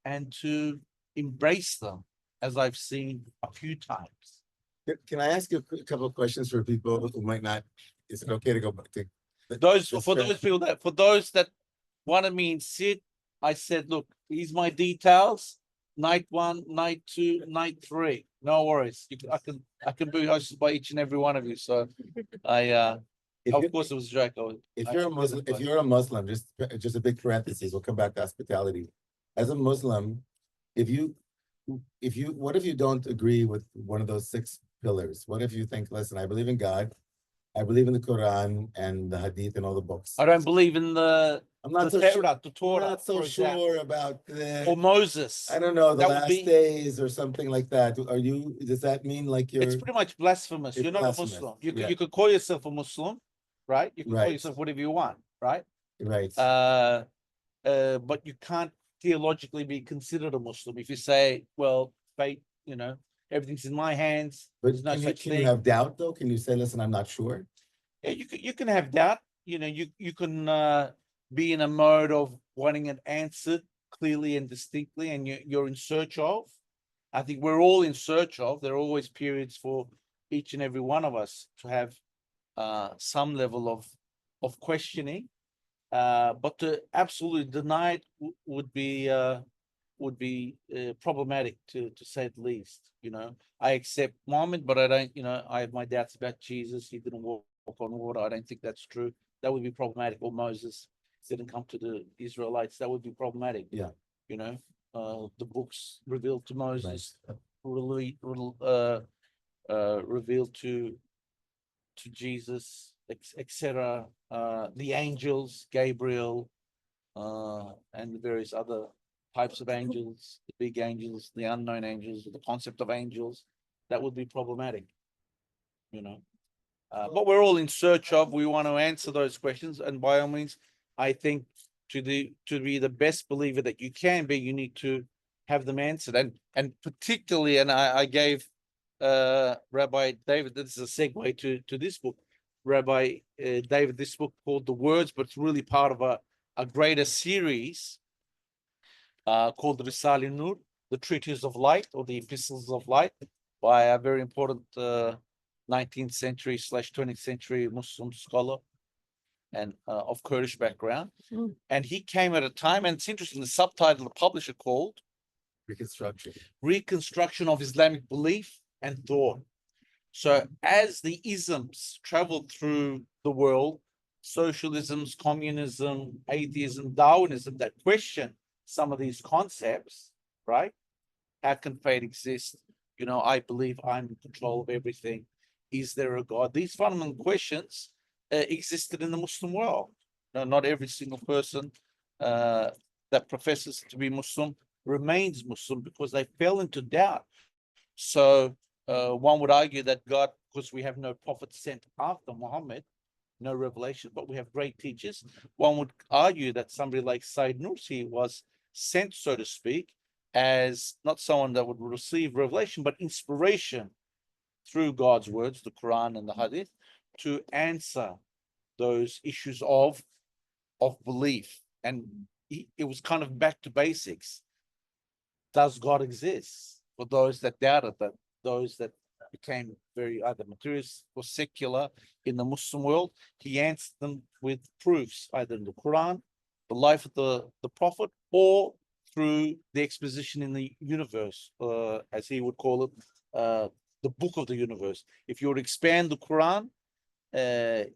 C: and to embrace them, as I've seen a few times.
A: Can I ask you a couple of questions for people who might not, is it okay to go back to?
C: For those that wanted me in Sid, I said, look, here's my details. Night 1, night 2, night 3. No worries. I can be hosted by each and every one of you. So of course it was a joke.
A: If you're a Muslim, just a big parenthesis, we'll come back to hospitality. As a Muslim, what if you don't agree with one of those 6 pillars? What if you think, listen, I believe in God, I believe in the Quran and the Hadith and all the books.
C: I don't believe in the
A: Torah,
C: Torah,
A: I'm not so sure about
C: or Moses.
A: I don't know, the
C: That would
A: last
C: be-
A: days or something like that. Does that mean like you're?
C: It's pretty much blasphemous.
A: It's
C: You're not
A: blasphemous,
C: a Muslim.
A: yeah.
C: You could call yourself a Muslim, right? You can call
A: Right.
C: yourself whatever you want, right?
A: Right.
C: But you can't theologically be considered a Muslim if you say, well, fate, everything's in my hands.
A: But
C: There's no
A: can
C: such
A: you
C: thing.
A: have doubt though? Can you say, listen, I'm not sure?
C: Yeah, you can have doubt. You can be in a mode of wanting it answered clearly and distinctly, and you're in search of. I think we're all in search of. There are always periods for each and every one of us to have some level of questioning. But to absolutely deny it would be problematic to say the least. I accept Muhammad, but I don't. I have my doubts about Jesus. He didn't walk on water. I don't think that's true. That would be problematic. Or Moses didn't come to the Israelites. That would be problematic.
A: Yeah.
C: The books revealed to Moses, revealed to Jesus, etc. The angels, Gabriel, and the various other types of angels, the big angels, the unknown angels, the concept of angels, that would be problematic. But we're all in search of. We want to answer those questions, and by all means, I think to be the best believer that you can be, you need to have them answered, and particularly, and I gave Rabbi David, this is a segue to this book, Rabbi David, this book called The Words, but it's really part of a greater series called the Risale Nur, the Treatise of Light, or the Epistles of Light, by a very important 19th century / 20th century Muslim scholar and of Kurdish background. And he came at a time, and it's interesting, the subtitle the publisher called Reconstruction of Islamic Belief and Thought. So as the isms traveled through the world, socialisms, communism, atheism, Darwinism, that question some of these concepts, right? How can fate exist? I believe I'm in control of everything. Is there a God? These fundamental questions existed in the Muslim world. Not every single person that professes to be Muslim remains Muslim because they fell into doubt. So one would argue that God, because we have no prophet sent after Muhammad, no revelation, but we have great teachers. One would argue that somebody like Sayyid Nursi was sent, so to speak, as not someone that would receive revelation, but inspiration through God's words, the Quran and the Hadith, to answer those issues of belief. And it was kind of back to basics. Does God exist? for those that doubted, that those that became very either materialist or secular in the Muslim world. He answered them with proofs, either in the Quran, the life of the Prophet, or through the exposition in the universe, as he would call it, the book of the universe. If you would expand the Quran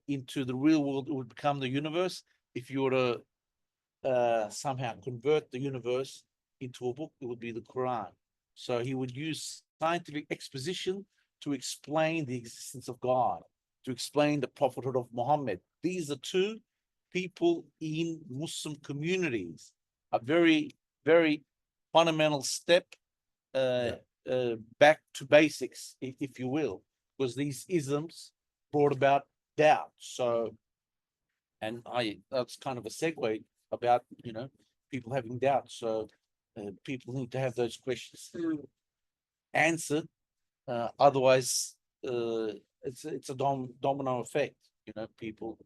C: into the real world, it would become the universe. If you were to somehow convert the universe into a book, it would be the Quran. So he would use scientific exposition to explain the existence of God, to explain the prophethood of Muhammad. These are two people in Muslim communities, a very, very fundamental step back to basics, if you will, because these isms brought about doubt. So, and that's kind of a segue about, people having doubts. So people need to have those questions answered. Otherwise, it's a domino effect. People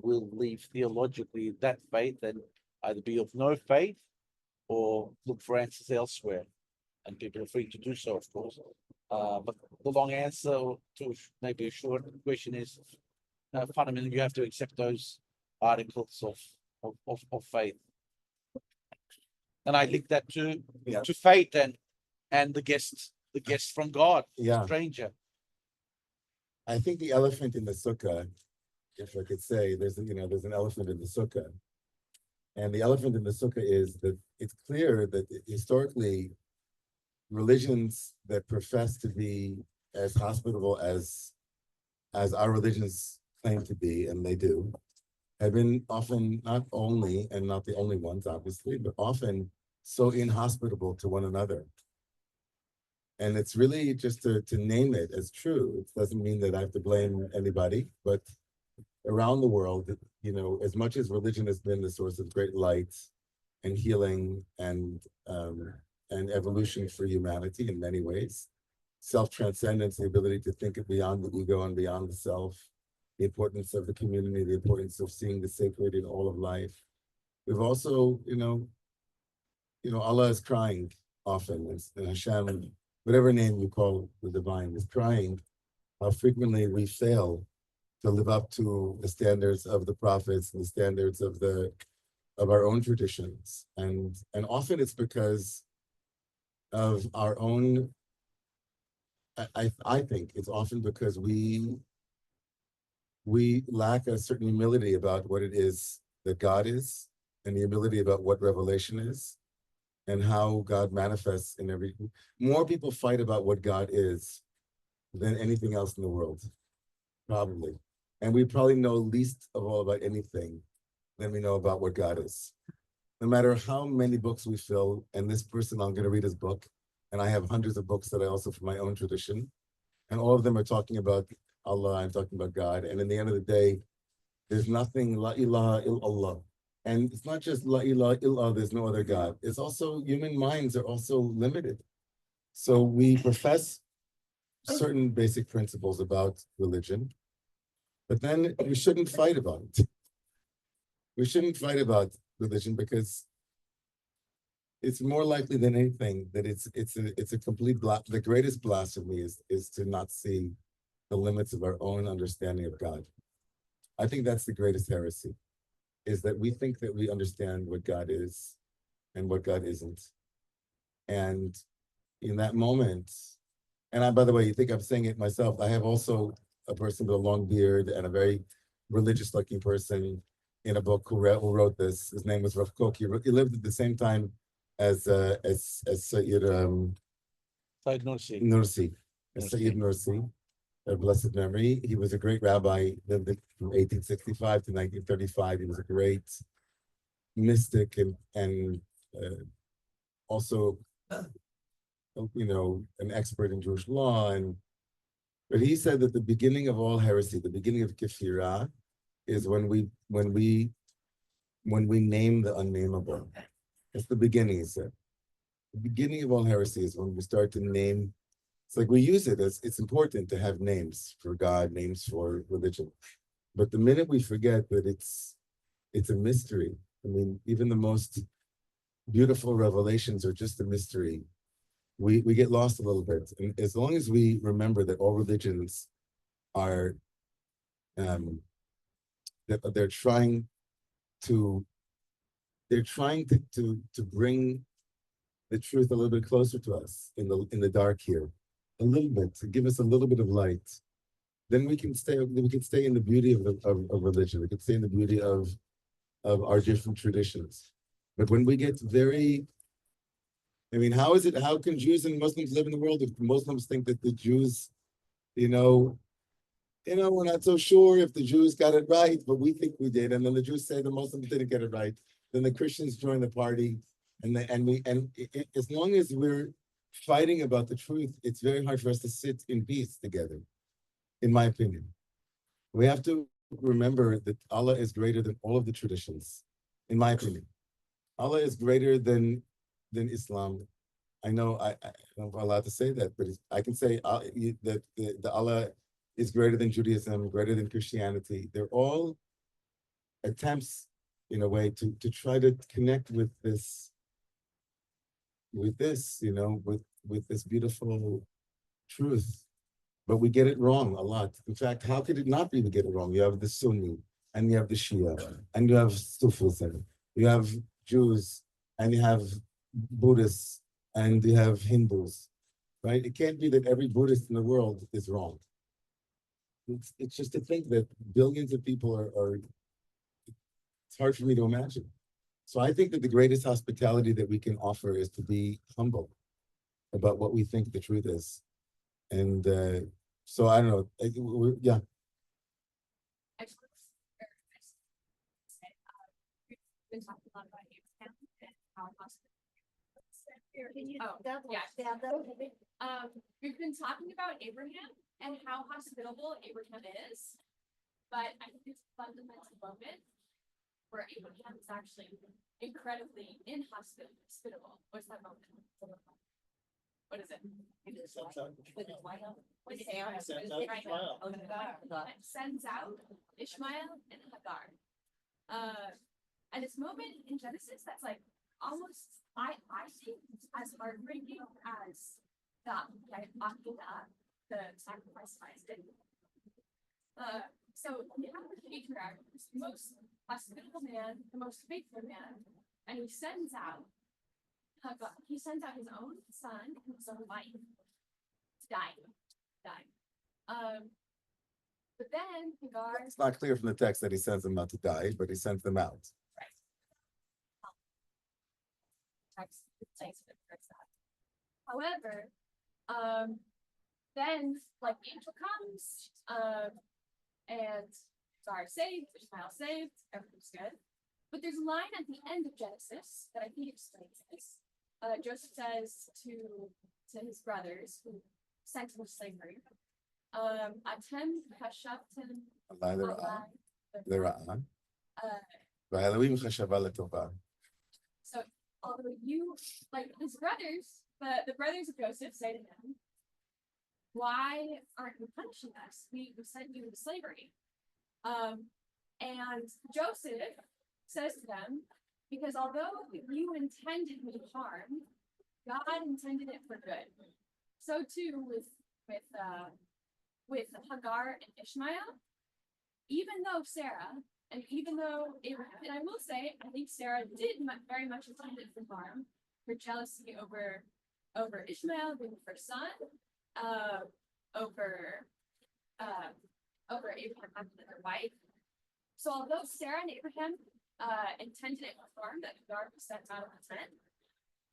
C: will leave theologically that faith and either be of no faith or look for answers elsewhere. And people are free to do so, of course. But the long answer to maybe a short question is, fundamentally, you have to accept those articles of faith. And I link that to faith and the guest from God,
A: Yeah.
C: stranger.
A: I think the elephant in the sukkah, if I could say, there's an elephant in the sukkah. And the elephant in the sukkah is that it's clear that historically, religions that profess to be as hospitable as our religions claim to be, and they do, have been often not only, and not the only ones, obviously, but often so inhospitable to one another. And it's really just to name it as true. It doesn't mean that I have to blame anybody, but around the world, as much as religion has been the source of great light and healing and evolution for humanity in many ways, self-transcendence, the ability to think beyond the ego and beyond the self, the importance of the community, the importance of seeing the sacred in all of life. We've also, Allah is crying often, and Hashem, whatever name you call the divine, is crying how frequently we fail to live up to the standards of the prophets and the standards of our own traditions. And often it's because of our own, I think it's often because we lack a certain humility about what it is that God is, and the humility about what revelation is, and how God manifests in every. More people fight about what God is than anything else in the world, probably. And we probably know least of all about anything than we know about what God is. No matter how many books we fill, and this person, I'm going to read his book, and I have hundreds of books that I also from my own tradition, and all of them are talking about Allah, I'm talking about God. And in the end of the day, there's nothing la ilaha illallah. And it's not just la ilaha illallah, there's no other God. It's also human minds are also limited. So we profess certain basic principles about religion, but then we shouldn't fight about it. We shouldn't fight about religion because it's more likely than anything that it's a complete the greatest blasphemy is to not see the limits of our own understanding of God. I think that's the greatest heresy, is that we think that we understand what God is and what God isn't. And in that moment, and by the way, you think I'm saying it myself, I have also a person with a long beard and a very religious looking person in a book who wrote this. His name was Rav Kook. He lived at the same time as Sayyid Nursi, Sayyid Nursi, a blessed memory. He was a great rabbi, lived from 1865 to 1935. He was a great mystic and also, an expert in Jewish law. But he said that the beginning of all heresy, the beginning of kefirah, is when we name the unnameable. It's the beginning, he said. The beginning of all heresy is when we start to name. It's like we use it as it's important to have names for God, names for religion. But the minute we forget that it's a mystery, I mean, even the most beautiful revelations are just a mystery. we get lost a little bit. And as long as we remember that all religions are that to they're trying to bring the truth a little bit closer to us in the dark here, a little bit, to give us a little bit of light. Then we can stay in the beauty of religion. We can stay in the beauty of our different traditions. But when we get very, I mean, how can Jews and Muslims live in the world if the Muslims think that the Jews, we're not so sure if the Jews got it right, but we think we did. And then the Jews say the Muslims didn't get it right. Then the Christians join the party. As long as we're fighting about the truth, it's very hard for us to sit in peace together, in my opinion. We have to remember that Allah is greater than all of the traditions, in my opinion. Allah is greater than Islam. I know I'm not allowed to say that, but I can say that the Allah is greater than Judaism, greater than Christianity. They're all attempts, in a way, to try to connect with this, with this beautiful truth. But we get it wrong a lot. In fact, how could it not be we get it wrong? You have the Sunni, and you have the Shia, and you have Sufism, you have Jews, and you have Buddhists, and you have Hindus, right? It can't be that every Buddhist in the world is wrong. It's just to think that billions of people are it's hard for me to imagine. So I think that the greatest hospitality that we can offer is to be humble about what we think the truth is. And so I don't know. Yeah.
B: I just want to say, we've been talking a lot about Abraham and how hospitable. We've been talking about Abraham and how hospitable Abraham is, but I think it's a fundamental moment where Abraham is actually incredibly inhospitable. What's that moment? What is it? Sends out Ishmael and Hagar. And this moment in Genesis that's like almost, I think, as heartbreaking as the sacrifice of Isaac. So we have the patriarch, the most hospitable man, the most faithful man, and he sends out his own son and his own wife to die. But then Hagar.
A: It's not clear from the text that he sends them out to die, but he sends them out.
B: However, then like the angel comes, and Hagar saved, Ishmael saved, everything's good. But there's a line at the end of Genesis that I think explains this. Joseph says to his brothers who sent him to slavery, Atem Hashaftim so although you, like his brothers, the brothers of Joseph say to him, why aren't you punishing us? We sent you into slavery. And Joseph says to them, because although you intended me harm, God intended it for good. So too with Hagar and Ishmael, even though Sarah and even though Abraham, and I will say, I think Sarah did very much intend it for harm, her jealousy over Ishmael being the first son, over Abraham having another wife. So although Sarah and Abraham intended it for harm, that Hagar was sent out of the tent,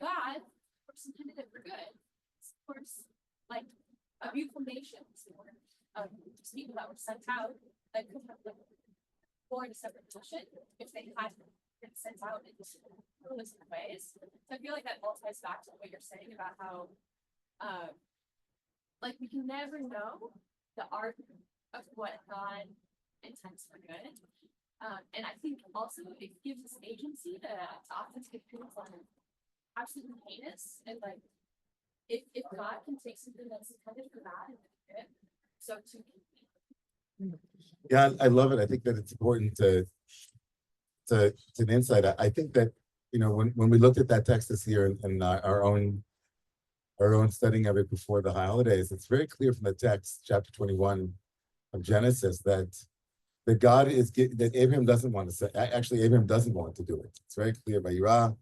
B: God, of course, intended it for good. Of course, like a beautiful nation, people that were sent out that could have been born a separate nation if they had been sent out in pluralistic ways. So I feel like that all ties back to what you're saying about how, like, we can never know the art of what God intends for good. And I think also it gives us agency to often take things on absolutely heinous and like if God can take something that's intended for bad and make it, so too can we.
A: Yeah, I love it. I think that it's important to an insight. I think that when we looked at that text this year in our own our own studying of it before the holidays, it's very clear from the text, chapter 21 of Genesis, that God is that Abraham doesn't want to say. Actually, Abraham doesn't want to do it. It's very clear. Vayira.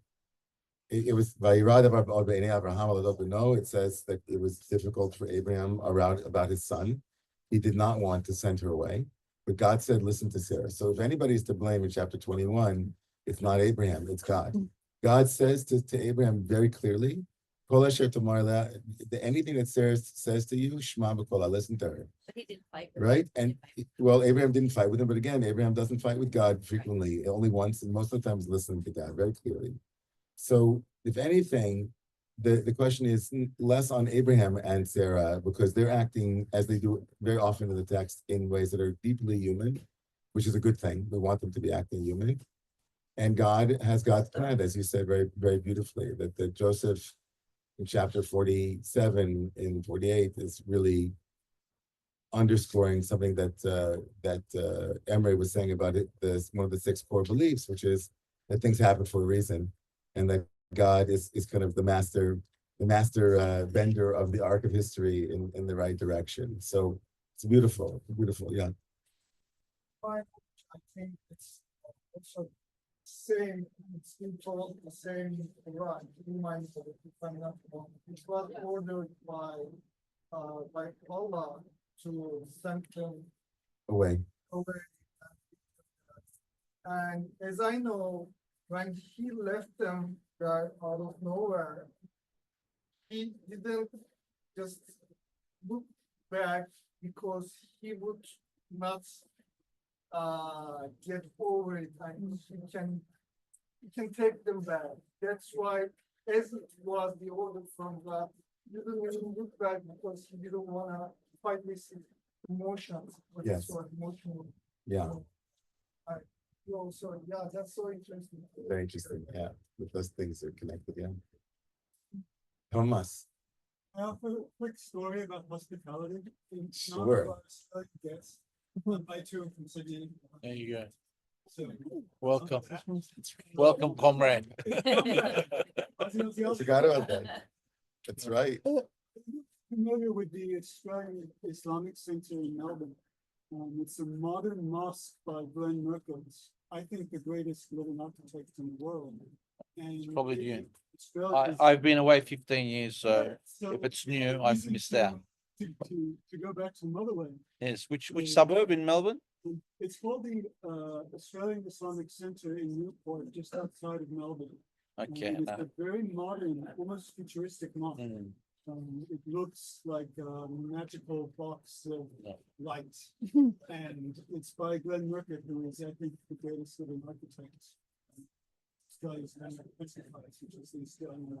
A: It was Vayira Abraham. No, it says that it was difficult for Abraham about his son. He did not want to send her away, but God said, "Listen to Sarah." So, if anybody's to blame in chapter 21, it's not Abraham, it's God. God says to Abraham very clearly, anything that Sarah says to you, Shema b'kola, listen to her.
B: But he didn't fight.
A: Right? And well, Abraham didn't fight with him, but again, Abraham doesn't fight with God frequently, only once, and most of the times listening to God very clearly. So, if anything, the question is less on Abraham and Sarah because they're acting as they do very often in the text in ways that are deeply human, which is a good thing. We want them to be acting human. And God has God's plan, as you said very, very beautifully, that Joseph in chapter 47 and 48 is really underscoring something that Emre was saying about it, one of the 6 core beliefs, which is that things happen for a reason, and that God is kind of the master bender of the arc of history in the right direction. So it's beautiful, yeah.
E: I think it's also same, it's been told the same Quran, reminds of it, if I'm not wrong. It was ordered by Allah to send them
A: Away.
E: away. And as I know, when he left them there out of nowhere, he didn't just look back because he would not get over it and he can take them back. That's why, as it was the order from God, he didn't even look back because he didn't want to fight with his emotions. But
A: Yes.
E: it's so emotional.
A: Yeah,
E: So yeah, that's so interesting.
A: very interesting. Yeah, those things are connected. Yeah. Thomas.
D: I have a quick story about hospitality. It's not
A: Sure.
D: about guests. I too am from Sydney.
C: There you go.
D: So,
C: Welcome. Welcome, comrade.
A: I forgot about that. That's right.
D: Familiar with the Australian Islamic Center in Melbourne. It's a modern mosque by Glenn Merkins. I think the greatest living architect in the world. And
C: Probably you.
D: Australia
C: I've been away 15 years, so
D: so
C: if it's new, I've
D: easy
C: missed
D: to-
C: out.
D: To go back to Motherland.
C: Yes, which suburb in Melbourne?
D: It's called the Australian Islamic Center in Newport, just outside of Melbourne.
C: Okay.
D: And it's a very modern, almost futuristic mosque.
C: Mm.
D: It looks like a magical box of
C: Yeah.
D: light. And it's by Glenn Merkett, who is, I think, the greatest living architect. Australia's national enterprise, which is the Australian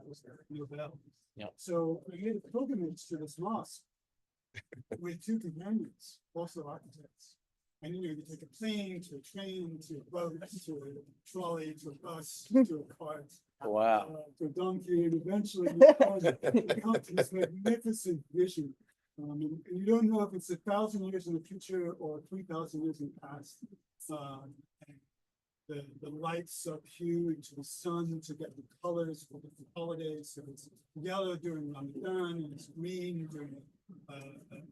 D: Nobel.
C: Yeah.
D: So we made a pilgrimage to this mosque with 2 companions, also architects. And you take a plane to a train to a boat to a trolley to a bus to a cart.
C: Wow.
D: To a donkey, and eventually you come to this magnificent vision. And you don't know if it's 1,000 years in the future or 3,000 years in the past. And the lights are hued to the sun to get the colors for the holidays. So it's yellow during Ramadan and it's green during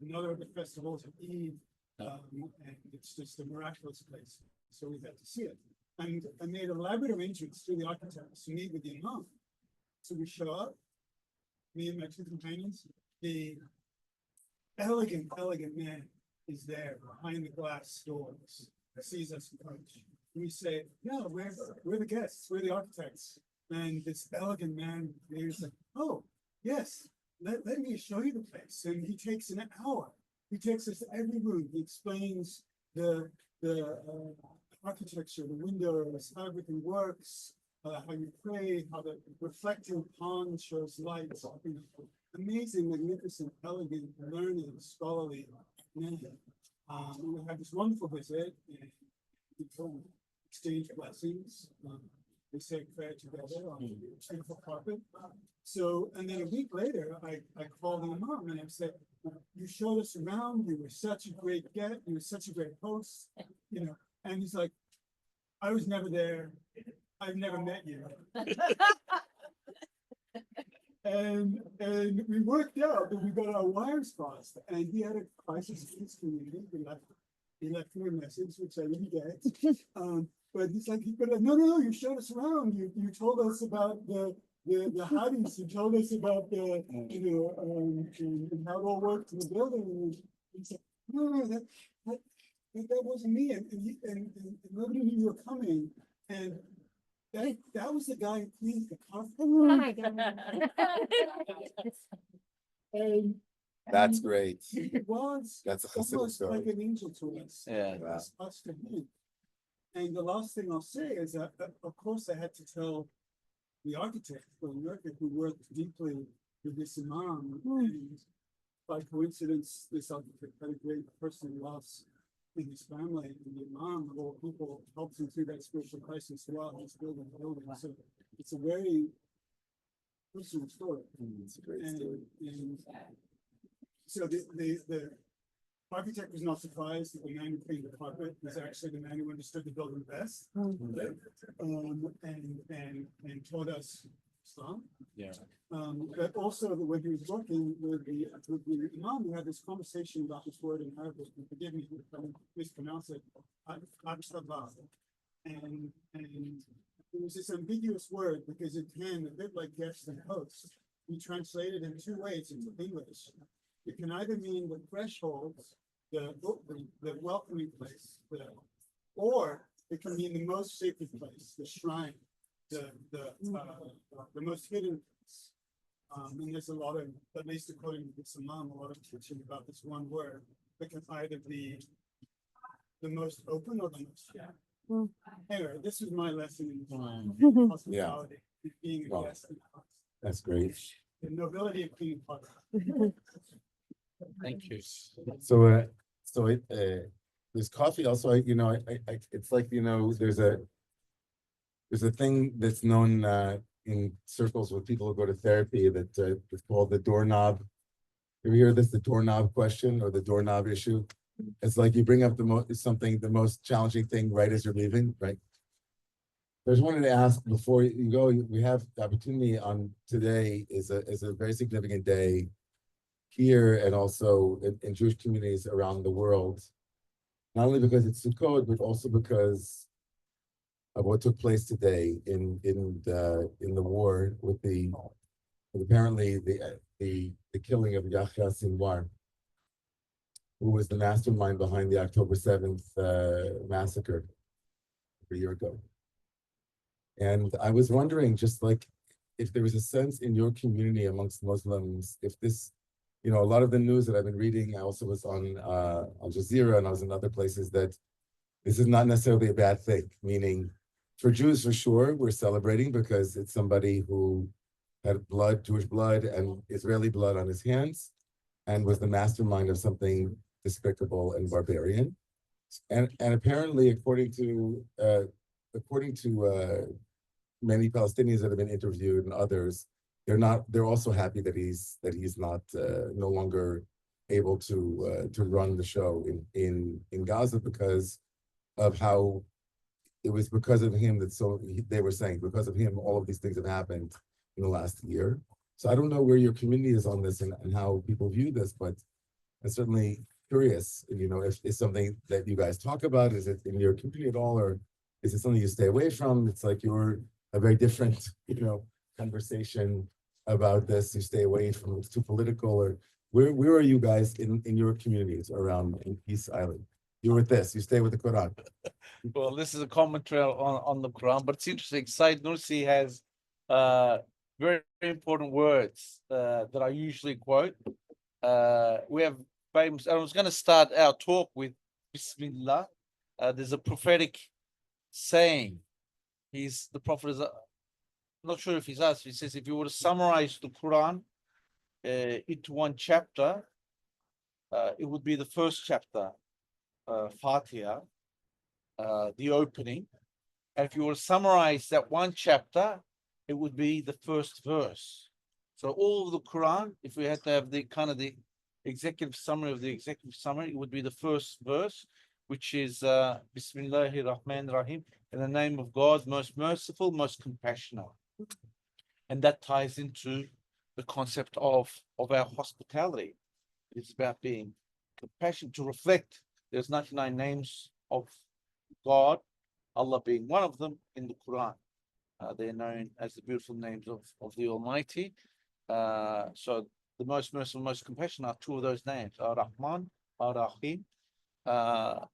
D: another of the festivals of Eid. And it's just a miraculous place. So we had to see it. And I made elaborate arrangements through the architects to meet with the imam. So we show up, me and my 2 companions. The elegant man is there behind the glass doors, sees us approach. We say, no, we're the guests, we're the architects. And this elegant man is like, oh, yes, let me show you the place. And he takes an hour. He takes us to every room. He explains the architecture, the windows, how everything works, how you pray, how the reflecting pond shows light. Amazing, magnificent, elegant, learned, scholarly man. We had this wonderful visit. And we exchange blessings. We say prayer together on the beautiful carpet. So, and then a week later, I called the imam and I said, you showed us around, you were such a great guest, you were such a great host, and he's like, I was never there, I've never met you. And we worked out that we got our wires crossed, and he had a crisis in his community. He left me a message, which I didn't get. But he's like, no, you showed us around. You told us about the hadiths. You told us about the, and how it all worked in the building. And he's like, no, that wasn't me. And nobody knew you were coming. And that was the guy who cleaned the carpet.
B: Oh my God.
D: And
A: That's great.
D: he was
A: That's a Hasidic
D: almost like
A: story.
D: an angel to us.
C: Yeah.
A: Wow.
D: Us to him. And the last thing I'll say is that, of course, I had to tell the architect for America who worked deeply with this imam. And by coincidence, this architect had a great personal loss in his family, and the imam of all people helped him through that spiritual crisis while he's building the building. So it's a very personal story.
A: It's a great
D: And,
A: story.
D: and so the architect was not surprised that the man who cleaned the carpet was actually the man who understood the building best. And taught us Islam.
C: Yeah.
D: But also that when he was working with the imam, we had this conversation about this word in Arabic, and forgive me if I mispronounce it, Aqsabah. And it was this ambiguous word because it can, a bit like guest and host, be translated in two ways into English. It can either mean the thresholds, the welcoming place, or it can mean the most sacred place, the shrine, the most hidden place. And there's a lot of, at least according to this imam, a lot of teaching about this one word that can either be the most open or the most hidden. Anyway, this was my lesson in hospitality, being a
A: Wow.
D: guest in the house.
A: That's great.
D: The nobility of cleaning pots.
C: Thank you.
A: So, there's coffee also, it's like, there's a thing that's known, in circles with people who go to therapy that, is called the doorknob. You ever hear this, the doorknob question or the doorknob issue? It's like you bring up the most challenging thing right as you're leaving, right? I just wanted to ask before you go, we have the opportunity on today is a very significant day here and also in Jewish communities around the world. Not only because it's Sukkot, but also because of what took place today in the war with apparently the killing of Yahya Sinwar, who was the mastermind behind the October 7th massacre a year ago. And I was wondering, just like, if there was a sense in your community amongst Muslims, if this, a lot of the news that I've been reading, I also was on Al Jazeera and I was in other places, that this is not necessarily a bad thing, meaning for Jews, for sure, we're celebrating because it's somebody who had blood, Jewish blood and Israeli blood on his hands and was the mastermind of something despicable and barbarian. And apparently, according to many Palestinians that have been interviewed and others, they're also happy that he's not no longer able to run the show in Gaza because of how it was because of him that they were saying because of him all of these things have happened in the last year. So I don't know where your community is on this and how people view this, but I'm certainly curious, if it's something that you guys talk about. Is it in your community at all, or is it something you stay away from? It's like you're a very different, conversation about this. You stay away from it's too political, or where are you guys in your communities around in East Island? You're with this, you stay with the Quran.
C: Well, this is a commentary on the Quran, but it's interesting. Said Nursi has very, very important words that I usually quote. We have famous, I was going to start our talk with Bismillah. There's a prophetic saying. The prophet is, not sure if he's asked, he says, if you were to summarize the Quran into one chapter, it would be the first chapter, Fatiha, the opening. And if you were to summarize that one chapter, it would be the first verse. So all of the Quran, if we had to have the executive summary of the executive summary, it would be the first verse, which is Bismillahir Rahmanir Rahim, in the name of God, most merciful, most compassionate. And that ties into the concept of our hospitality. It's about being compassionate to reflect. There's 99 names of God, Allah being one of them in the Quran. They're known as the beautiful names of the Almighty. So the most merciful, most compassionate are two of those names, Ar-Rahman, Ar-Rahim.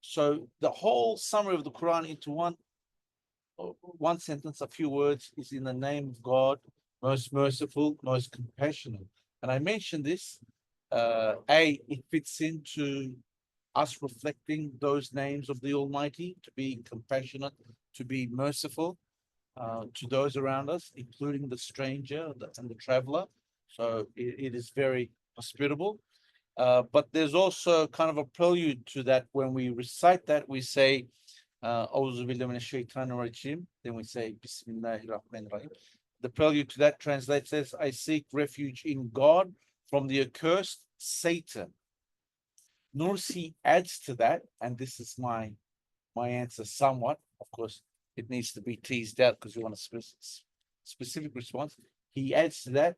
C: So the whole summary of the Quran into one sentence, a few words, is in the name of God, most merciful, most compassionate. And I mentioned this, it fits into us reflecting those names of the Almighty, to be compassionate, to be merciful to those around us, including the stranger and the traveler. So it is very hospitable. But there's also kind of a prelude to that. When we recite that, we say, Auzu billahi minash shaitanir rajim. Then we say, Bismillahir Rahmanir Rahim. The prelude to that translates as, I seek refuge in God from the accursed Satan. Nursi adds to that, and this is my answer somewhat. Of course, it needs to be teased out because you want a specific response. He adds to that,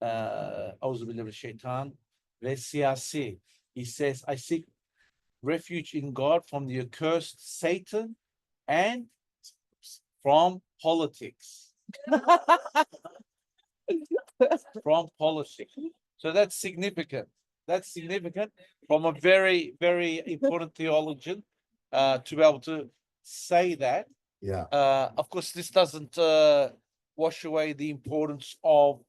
C: Auzu billahi minash shaitan ve. He says, I seek refuge in God from the accursed Satan and from politics. From politics. So that's significant. That's significant from a very, very important theologian to be able to say that.
A: Yeah.
C: Of course, this doesn't wash away the importance of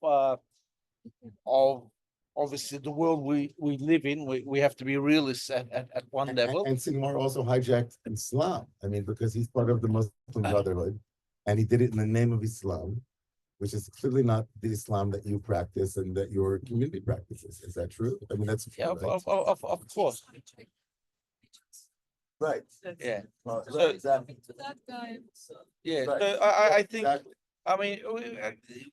C: obviously the world we live in. We have to be realists at one level.
A: And Sinwar also hijacked Islam. I mean, because he's part of the Muslim Brotherhood, and he did it in the name of Islam, which is clearly not the Islam that you practice and that your community practices. Is that true? I mean, that's
C: Yeah,
A: true, right?
C: of course.
A: Right.
C: Yeah.
A: Well,
C: So-
A: exactly.
B: That guy.
C: Yeah.
A: Right.
C: So I think.
A: Exactly.
C: I mean,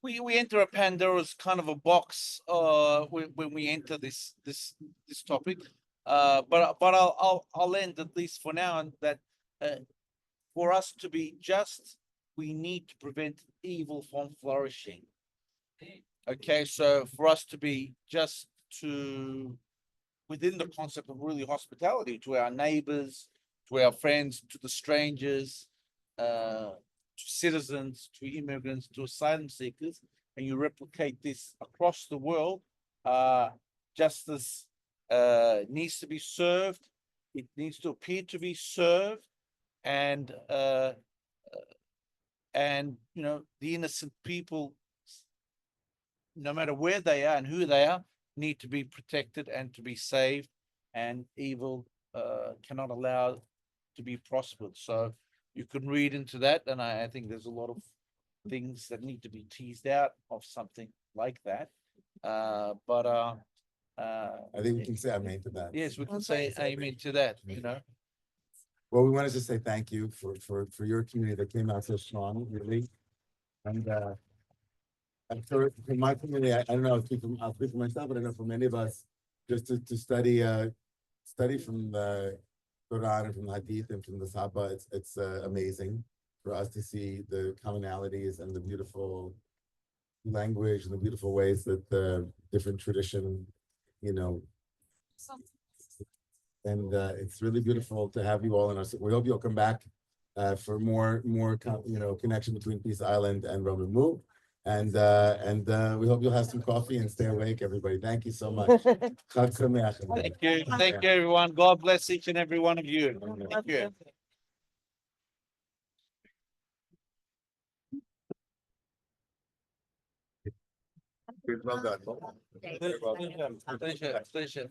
C: we enter a Pandora's kind of a box when we enter this topic, but I'll end at least for now, and that for us to be just, we need to prevent evil from flourishing. Okay, so for us to be just to within the concept of really hospitality to our neighbors, to our friends, to the strangers, to citizens, to immigrants, to asylum seekers, and you replicate this across the world, justice needs to be served. It needs to appear to be served, and you know, the innocent people, no matter where they are and who they are, need to be protected and to be saved, and evil cannot allow to be prospered. So you can read into that, and I think there's a lot of things that need to be teased out of something like that. But
A: I think we can say amen to that.
C: yes, we can say amen to that. You know,
A: Well, we wanted to say thank you for your community that came out so strong, really. And for my community, I don't know, I'll speak for myself, but I know for many of us, just to study from the Quran and from the Hadith and from the Sahaba, it's amazing for us to see the commonalities and the beautiful language and the beautiful ways that the different tradition, you know, and it's really beautiful to have you all in our. We hope you'll come back for more connection between Peace Island and Roman Move. And we hope you'll have some coffee and stay awake, everybody. Thank you so much. Chag Sameach.
C: thank you, everyone. God bless each and every one of you. Thank you.
A: Well done.
C: Pleasure.